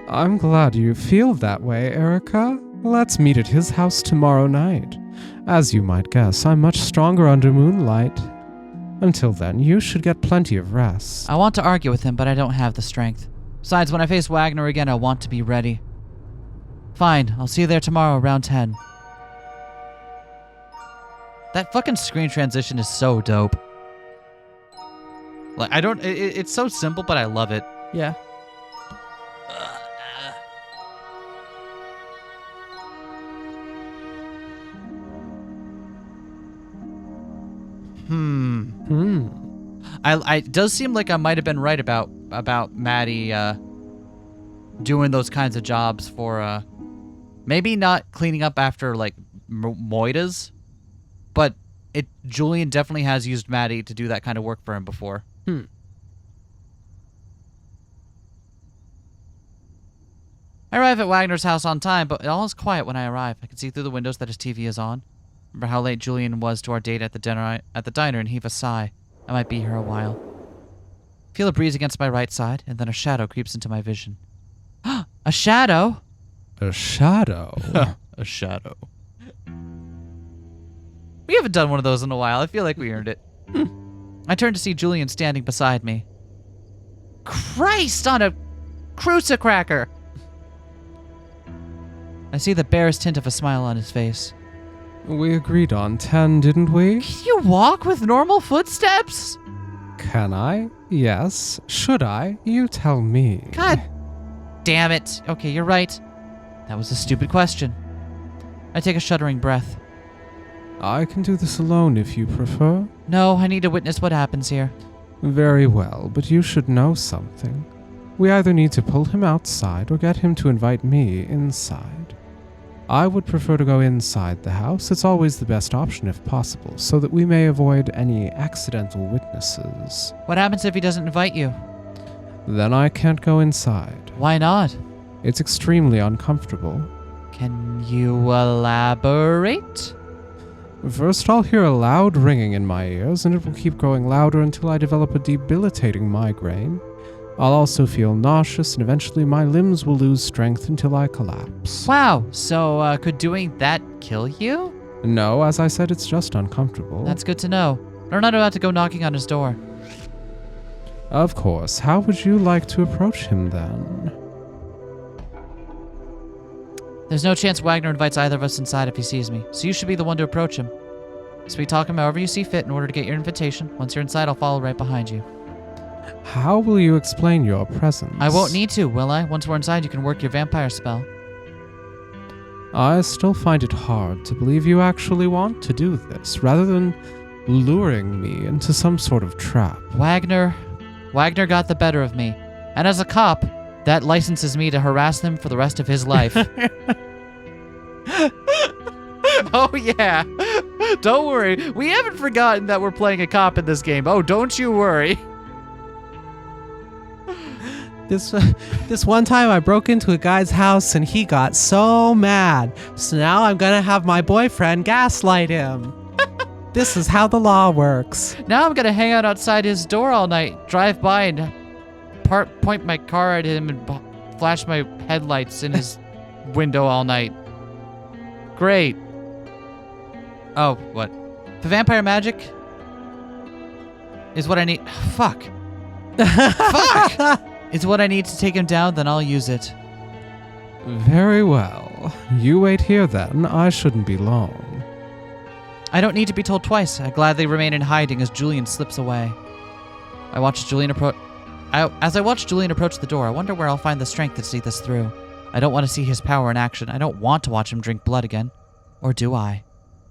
I'm glad you feel that way, Erica. Let's meet at his house tomorrow night. As you might guess, I'm much stronger under moonlight. Until then, you should get plenty of rest. I want to argue with him, but I don't have the strength. Besides, when I face Wagner again, I want to be ready. Fine, I'll see you there tomorrow around 10. That fucking screen transition is so dope. Like, it's so simple, but I love it. Yeah. It does seem like I might have been right about Maddie doing those kinds of jobs for maybe not cleaning up after like Moitas, but Julian definitely has used Maddie to do that kind of work for him before. I arrive at Wagner's house on time, but all is quiet when I arrive. I can see through the windows that his TV is on. Remember how late Julian was to our date at the diner and heave a sigh. I might be here a while. Feel a breeze against my right side, and then a shadow creeps into my vision. A shadow? A shadow? A shadow. We haven't done one of those in a while. I feel like we earned it. I turn to see Julian standing beside me. Christ on a crucicracker! I see the barest hint of a smile on his face. We agreed on 10, didn't we? Can you walk with normal footsteps? Can I? Yes. Should I? You tell me. God damn it. Okay, you're right. That was a stupid question. I take a shuddering breath. I can do this alone if you prefer. No, I need to witness what happens here. Very well, but you should know something. We either need to pull him outside or get him to invite me inside. I would prefer to go inside the house. It's always the best option if possible, so that we may avoid any accidental witnesses. What happens if he doesn't invite you? Then I can't go inside. Why not? It's extremely uncomfortable. Can you elaborate? First, I'll hear a loud ringing in my ears, and it will keep growing louder until I develop a debilitating migraine. I'll also feel nauseous, and eventually my limbs will lose strength until I collapse. Wow, so could doing that kill you? No, as I said, it's just uncomfortable. That's good to know. We're not about to go knocking on his door. Of course. How would you like to approach him then? There's no chance Wagner invites either of us inside if he sees me, so you should be the one to approach him. Sweet talk him however you see fit in order to get your invitation. Once you're inside, I'll follow right behind you. How will you explain your presence? I won't need to, will I? Once we're inside, you can work your vampire spell. I still find it hard to believe you actually want to do this, rather than luring me into some sort of trap. Wagner got the better of me. And as a cop, that licenses me to harass him for the rest of his life. Oh, yeah. Don't worry. We haven't forgotten that we're playing a cop in this game. Oh, don't you worry. This one time I broke into a guy's house and he got so mad. So now I'm gonna have my boyfriend gaslight him. This is how the law works. Now I'm gonna hang out outside his door all night, drive by and point my car at him and flash my headlights in his window all night. Great. Oh, what? The vampire magic is what I need. Fuck. Fuck! Is what I need to take him down, then I'll use it. Very well. You wait here then. I shouldn't be long. I don't need to be told twice. I gladly remain in hiding as Julian slips away. As I watch Julian approach the door, I wonder where I'll find the strength to see this through. I don't want to see his power in action. I don't want to watch him drink blood again. Or do I?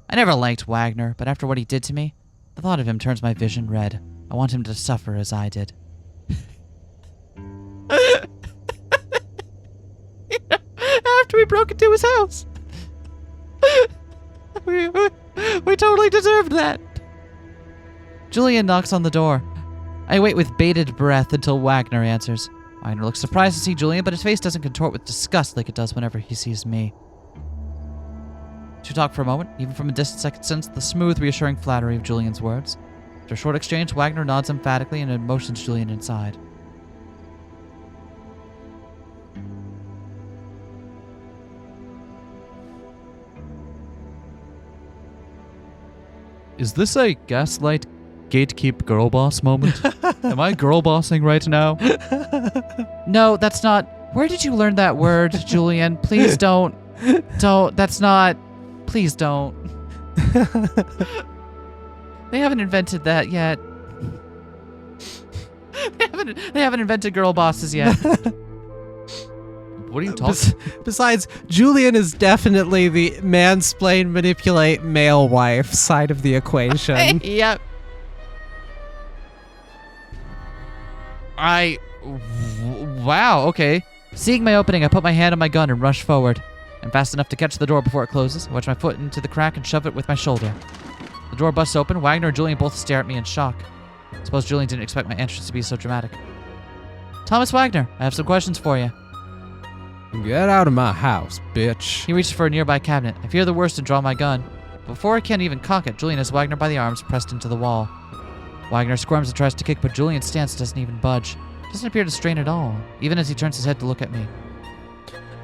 I never liked Wagner, but after what he did to me, the thought of him turns my vision red. I want him to suffer as I did. After we broke into his house. We totally deserved that. Julian knocks on the door. I wait with bated breath until Wagner answers. Wagner looks surprised to see Julian, but his face doesn't contort with disgust like it does whenever he sees me. We talk for a moment. Even from a distance, I can sense the smooth, reassuring flattery of Julian's words. After a short exchange, Wagner nods emphatically and motions Julian inside. Is this a gaslight gatekeep girl boss moment? Am I girl bossing right now? No, that's not. Where did you learn that word, Julian? Please don't. That's not. Please don't. They haven't invented that yet. They haven't invented girl bosses yet. What are you talking? Besides, Julian is definitely the mansplain, manipulate male wife side of the equation. Yep. Wow, okay. Seeing my opening, I put my hand on my gun and rush forward. I'm fast enough to catch the door before it closes. I wedge my foot into the crack and shove it with my shoulder. The door busts open. Wagner and Julian both stare at me in shock. I suppose Julian didn't expect my entrance to be so dramatic. Thomas Wagner, I have some questions for you. Get out of my house, bitch. He reaches for a nearby cabinet. I fear the worst and draw my gun. Before I can even cock it, Julian has Wagner by the arms, pressed into the wall. Wagner squirms and tries to kick, but Julian's stance doesn't even budge. Doesn't appear to strain at all, even as he turns his head to look at me.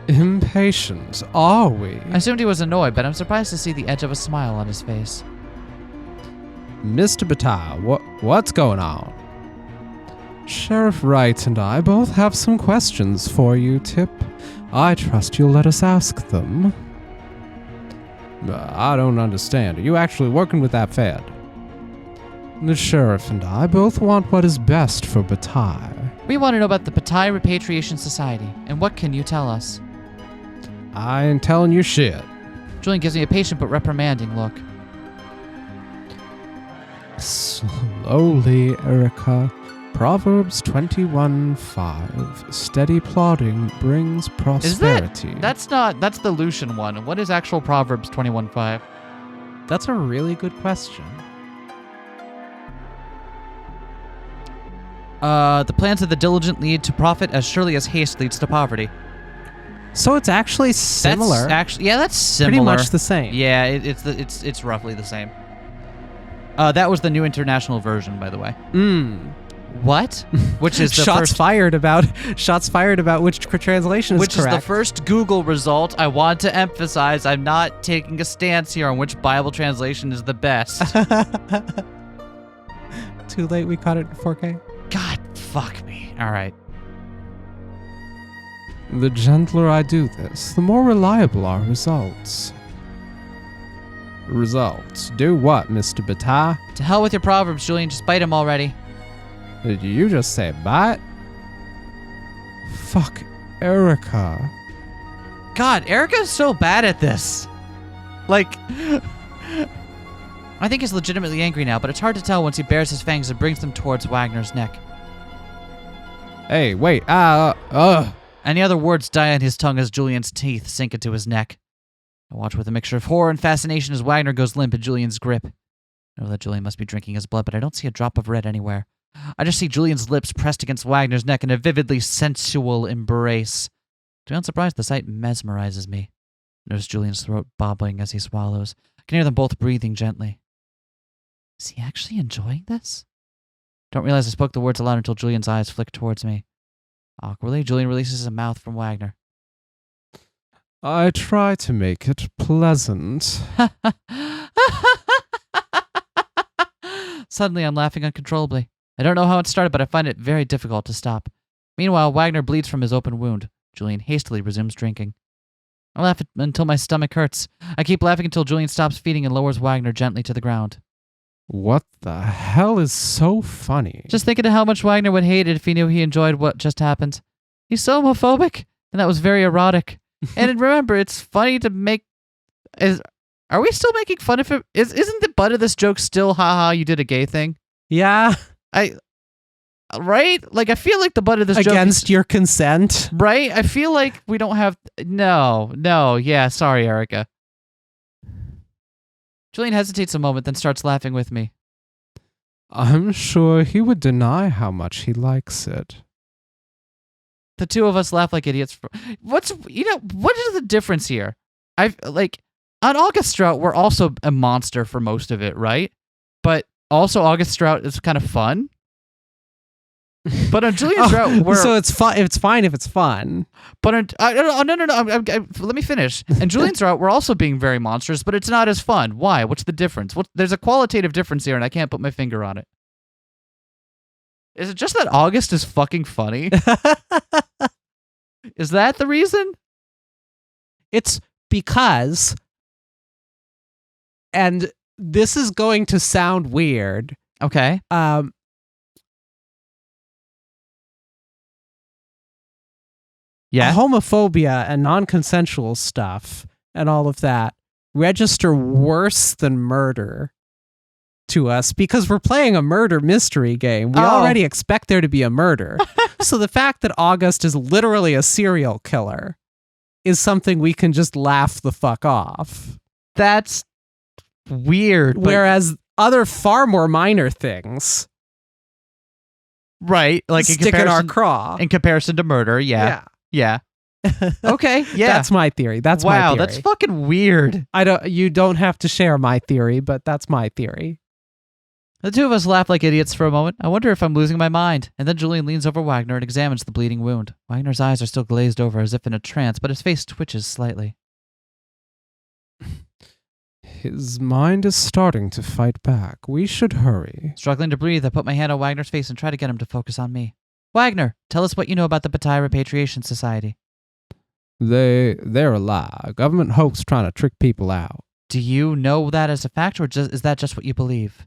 Impatient, are we? I assumed he was annoyed, but I'm surprised to see the edge of a smile on his face. Mr. Bataille, what's going on? Sheriff Wright and I both have some questions for you, Tip. I trust you'll let us ask them. I don't understand. Are you actually working with that Fed? The sheriff and I both want what is best for Bataille. We want to know about the Bataille Repatriation Society, and what can you tell us? I ain't telling you shit. Julian gives me a patient but reprimanding look. Slowly, Erica. Proverbs 21:5. Steady plodding brings prosperity. That's the Lucian one. What is actual Proverbs 21:5? That's a really good question. The plans of the diligent lead to profit as surely as haste leads to poverty. So it's actually similar. That's similar. Pretty much the same. Yeah, it's roughly the same. That was the New International Version, by the way. What? Which is the shots fired about which translation is correct. Which is the first Google result. I want to emphasize I'm not taking a stance here on which Bible translation is the best. Too late, we caught it in 4K. God, fuck me. All right. The gentler I do this, the more reliable our results. Results? Do what, Mr. Bataille? To hell with your proverbs, Julian. Just bite him already. Did you just say bite? Fuck, Erica. God, Erica's so bad at this. Like, I think he's legitimately angry now, but it's hard to tell once he bares his fangs and brings them towards Wagner's neck. Hey, wait, Any other words die on his tongue as Julian's teeth sink into his neck. I watch with a mixture of horror and fascination as Wagner goes limp in Julian's grip. I know that Julian must be drinking his blood, but I don't see a drop of red anywhere. I just see Julian's lips pressed against Wagner's neck in a vividly sensual embrace. To my own surprise, the sight mesmerizes me. I notice Julian's throat bobbling as he swallows. I can hear them both breathing gently. Is he actually enjoying this? Don't realize I spoke the words aloud until Julian's eyes flick towards me. Awkwardly, Julian releases a mouth from Wagner. I try to make it pleasant. Suddenly, I'm laughing uncontrollably. I don't know how it started, but I find it very difficult to stop. Meanwhile, Wagner bleeds from his open wound. Julian hastily resumes drinking. I laugh until my stomach hurts. I keep laughing until Julian stops feeding and lowers Wagner gently to the ground. What the hell is so funny? Just thinking of how much Wagner would hate it if he knew he enjoyed what just happened. He's so homophobic, and that was very erotic. And remember, it's funny to make... Are we still making fun of him? Isn't the butt of this joke still, haha, you did a gay thing? Yeah. Right? Like, I feel like the butt of this joke Against your consent. right? I feel like we don't have... No. Yeah, sorry, Erica. Julian hesitates a moment, then starts laughing with me. I'm sure he would deny how much he likes it. The two of us laugh like idiots. What is the difference here? On August Strout, we're also a monster for most of it, right? But also August Strout is kind of fun. But on Julian Strout, so it's fun. It's fine if it's fun. But no. Let me finish. And Julian Strout, we're also being very monstrous, but it's not as fun. Why? What's the difference? There's a qualitative difference here, and I can't put my finger on it. Is it just that August is fucking funny? Is that the reason? It's because, and this is going to sound weird. Okay. Yeah. Homophobia and non-consensual stuff and all of that register worse than murder to us because we're playing a murder mystery game. We already expect there to be a murder. So the fact that August is literally a serial killer is something we can just laugh the fuck off. That's weird. Whereas other far more minor things, right? Like stick in our craw. In comparison to murder, yeah. Okay, yeah. That's my theory. That's my wow, theory. that's fucking weird. You don't have to share my theory, but that's my theory. The two of us laugh like idiots for a moment. I wonder if I'm losing my mind. And then Julian leans over Wagner and examines the bleeding wound. Wagner's eyes are still glazed over as if in a trance, but his face twitches slightly. His mind is starting to fight back. We should hurry. Struggling to breathe, I put my hand on Wagner's face and try to get him to focus on me. Wagner, tell us what you know about the Bataille Repatriation Society. They're a lie. Government hoax trying to trick people out. Do you know that as a fact, or is that just what you believe?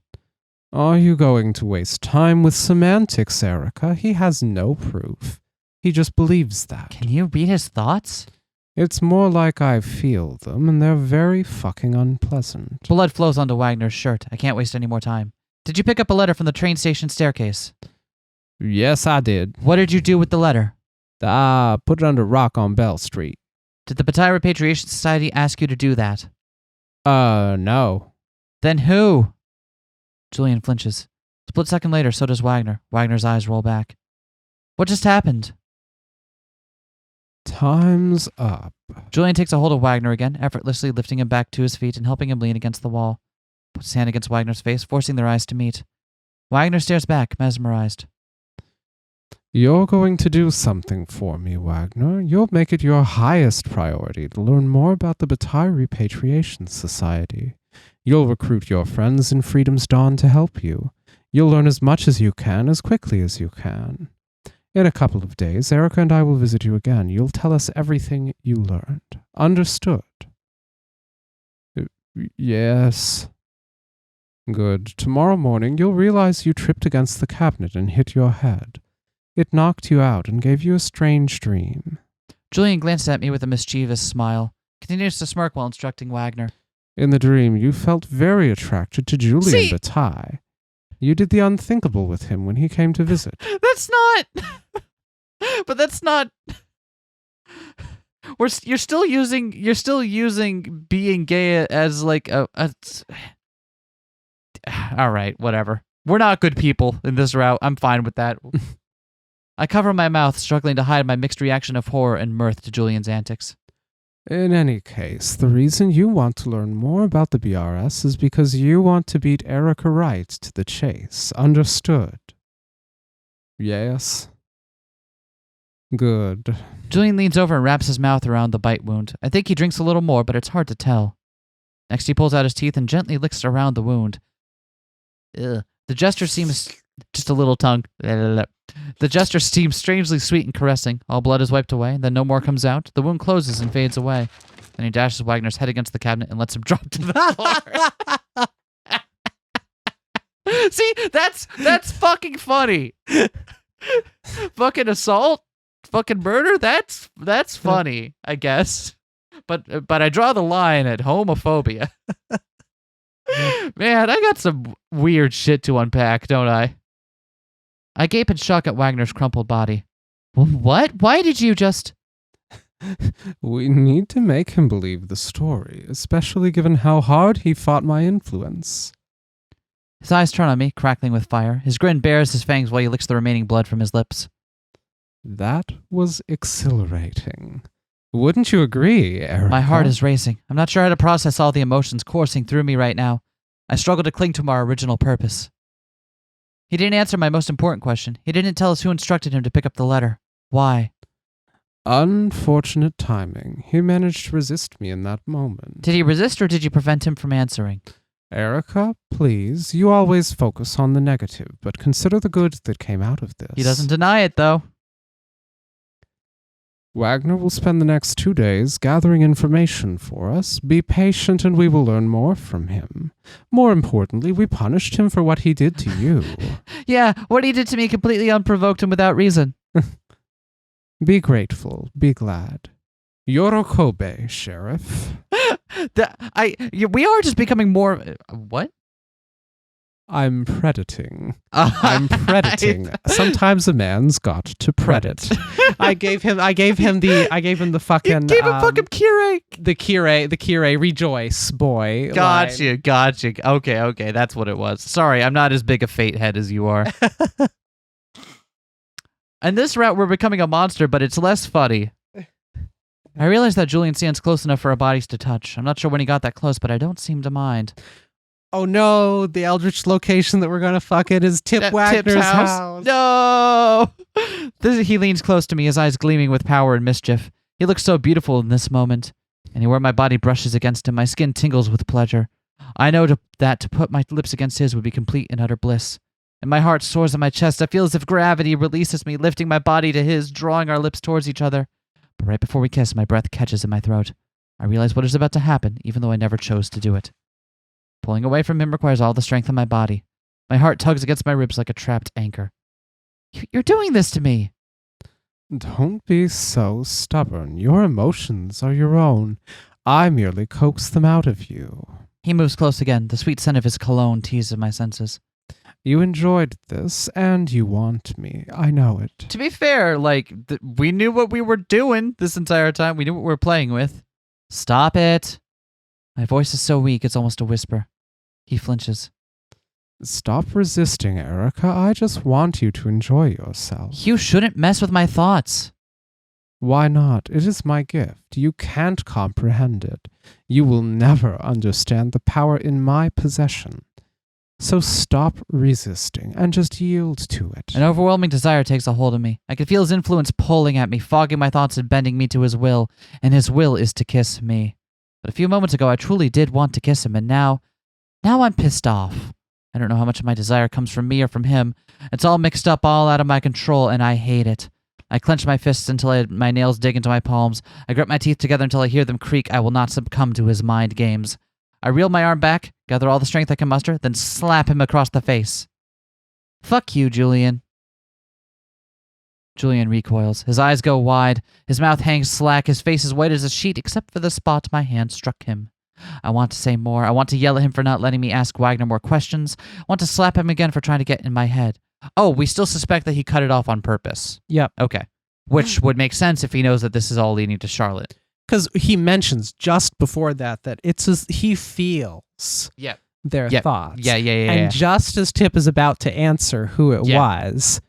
Are you going to waste time with semantics, Erica? He has no proof. He just believes that. Can you read his thoughts? It's more like I feel them, and they're very fucking unpleasant. Blood flows onto Wagner's shirt. I can't waste any more time. Did you pick up a letter from the train station staircase? Yes, I did. What did you do with the letter? I put it under rock on Bell Street. Did the Bataille Repatriation Society ask you to do that? No. Then who? Julian flinches. A split second later, so does Wagner. Wagner's eyes roll back. What just happened? Time's up. Julian takes a hold of Wagner again, effortlessly lifting him back to his feet and helping him lean against the wall. Puts his hand against Wagner's face, forcing their eyes to meet. Wagner stares back, mesmerized. You're going to do something for me, Wagner. You'll make it your highest priority to learn more about the Bataille Repatriation Society. You'll recruit your friends in Freedom's Dawn to help you. You'll learn as much as you can, as quickly as you can. In a couple of days, Erica and I will visit you again. You'll tell us everything you learned. Understood? Yes. Good. Tomorrow morning, you'll realize you tripped against the cabinet and hit your head. It knocked you out and gave you a strange dream. Julian glanced at me with a mischievous smile, continues to smirk while instructing Wagner. In the dream, you felt very attracted to Julian Bataille. You did the unthinkable with him when he came to visit. That's not... But that's not... You're still using being gay as like a... All right, whatever. We're not good people in this route. I'm fine with that. I cover my mouth, struggling to hide my mixed reaction of horror and mirth to Julian's antics. In any case, the reason you want to learn more about the BRS is because you want to beat Erica Wright to the chase. Understood? Yes? Good. Julian leans over and wraps his mouth around the bite wound. I think he drinks a little more, but it's hard to tell. Next, he pulls out his teeth and gently licks around the wound. Ugh. The gesture seems... Just a little tongue. The gesture seems strangely sweet and caressing. All blood is wiped away, then no more comes out. The wound closes and fades away. Then he dashes Wagner's head against the cabinet and lets him drop to the floor. See, that's fucking funny. Fucking assault, fucking murder. That's funny, I guess. But I draw the line at homophobia. Man, I got some weird shit to unpack, don't I? I gape in shock at Wagner's crumpled body. What? Why did you just... We need to make him believe the story, especially given how hard he fought my influence. His eyes turn on me, crackling with fire. His grin bares his fangs while he licks the remaining blood from his lips. That was exhilarating. Wouldn't you agree, Erica? My heart is racing. I'm not sure how to process all the emotions coursing through me right now. I struggle to cling to our original purpose. He didn't answer my most important question. He didn't tell us who instructed him to pick up the letter. Why? Unfortunate timing. He managed to resist me in that moment. Did he resist or did you prevent him from answering? Erica, please, you always focus on the negative, but consider the good that came out of this. He doesn't deny it, though. Wagner will spend the next 2 days gathering information for us. Be patient and we will learn more from him. More importantly, we punished him for what he did to you. Yeah, what he did to me completely unprovoked and without reason. Be grateful. Be glad. Yorokobe, Sheriff. We are just becoming more... What? I'm predating. Sometimes a man's got to predate. I gave him the fucking... You gave him fucking Kirei. The Kirei, rejoice, boy. Gotcha. Okay, that's what it was. Sorry, I'm not as big a fate head as you are. And this route, we're becoming a monster, but it's less funny. I realize that Julian stands close enough for our bodies to touch. I'm not sure when he got that close, but I don't seem to mind. Oh no, the Eldritch location that we're gonna fuck it is Tip Wagner's Tip's house. No! He leans close to me, his eyes gleaming with power and mischief. He looks so beautiful in this moment. Anywhere my body brushes against him, my skin tingles with pleasure. I know that to put my lips against his would be complete and utter bliss. And my heart soars in my chest. I feel as if gravity releases me, lifting my body to his, drawing our lips towards each other. But right before we kiss, my breath catches in my throat. I realize what is about to happen, even though I never chose to do it. Pulling away from him requires all the strength in my body. My heart tugs against my ribs like a trapped anchor. You're doing this to me! Don't be so stubborn. Your emotions are your own. I merely coax them out of you. He moves close again. The sweet scent of his cologne teases my senses. You enjoyed this, and you want me. I know it. To be fair, we knew what we were doing this entire time. We knew what we were playing with. Stop it. My voice is so weak, it's almost a whisper. He flinches. Stop resisting, Erica. I just want you to enjoy yourself. You shouldn't mess with my thoughts. Why not? It is my gift. You can't comprehend it. You will never understand the power in my possession. So stop resisting and just yield to it. An overwhelming desire takes a hold of me. I can feel his influence pulling at me, fogging my thoughts and bending me to his will, and his will is to kiss me. But a few moments ago, I truly did want to kiss him, and now I'm pissed off. I don't know how much of my desire comes from me or from him. It's all mixed up, all out of my control, and I hate it. I clench my fists until my nails dig into my palms. I grip my teeth together until I hear them creak. I will not succumb to his mind games. I reel my arm back, gather all the strength I can muster, then slap him across the face. Fuck you, Julian. Julian recoils. His eyes go wide. His mouth hangs slack. His face is white as a sheet, except for the spot my hand struck him. I want to say more. I want to yell at him for not letting me ask Wagner more questions. I want to slap him again for trying to get in my head. Oh, we still suspect that he cut it off on purpose. Yep. Okay. Which would make sense if he knows that this is all leading to Charlotte. Because he mentions just before that it's as he feels their thoughts. Yeah. And just as Tip is about to answer who it was,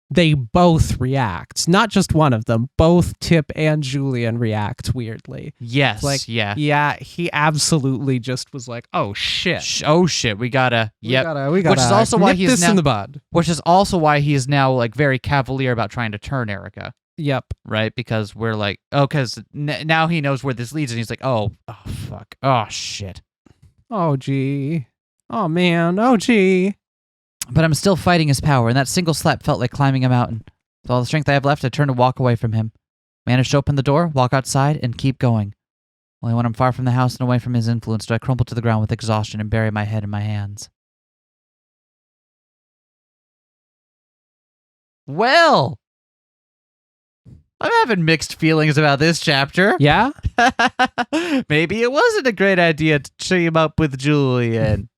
they both react. Not just one of them. Both Tip and Julian react weirdly. Yes. Yeah, he absolutely just was like, oh shit. Oh shit, we gotta... Yep. We gotta which is also why nip this in the bud. Which is also why he is now very cavalier about trying to turn Erica. Yep. Right? Because we're like, because now he knows where this leads, and he's like, oh, fuck. Oh, shit. Oh, gee. Oh, man. Oh, gee. But I'm still fighting his power, and that single slap felt like climbing a mountain. With all the strength I have left, I turn to walk away from him. Manage to open the door, walk outside, and keep going. Only when I'm far from the house and away from his influence do I crumple to the ground with exhaustion and bury my head in my hands. Well... I'm having mixed feelings about this chapter. Yeah? Maybe it wasn't a great idea to team up with Julian.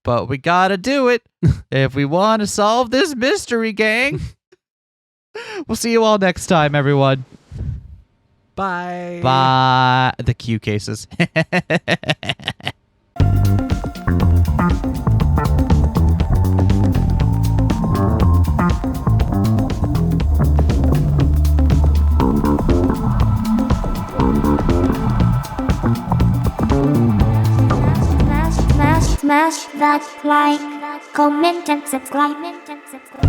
but we gotta do it if we want to solve this mystery, gang. We'll see you all next time, everyone. Bye. Bye. The Q cases. Smash that like, comment and subscribe.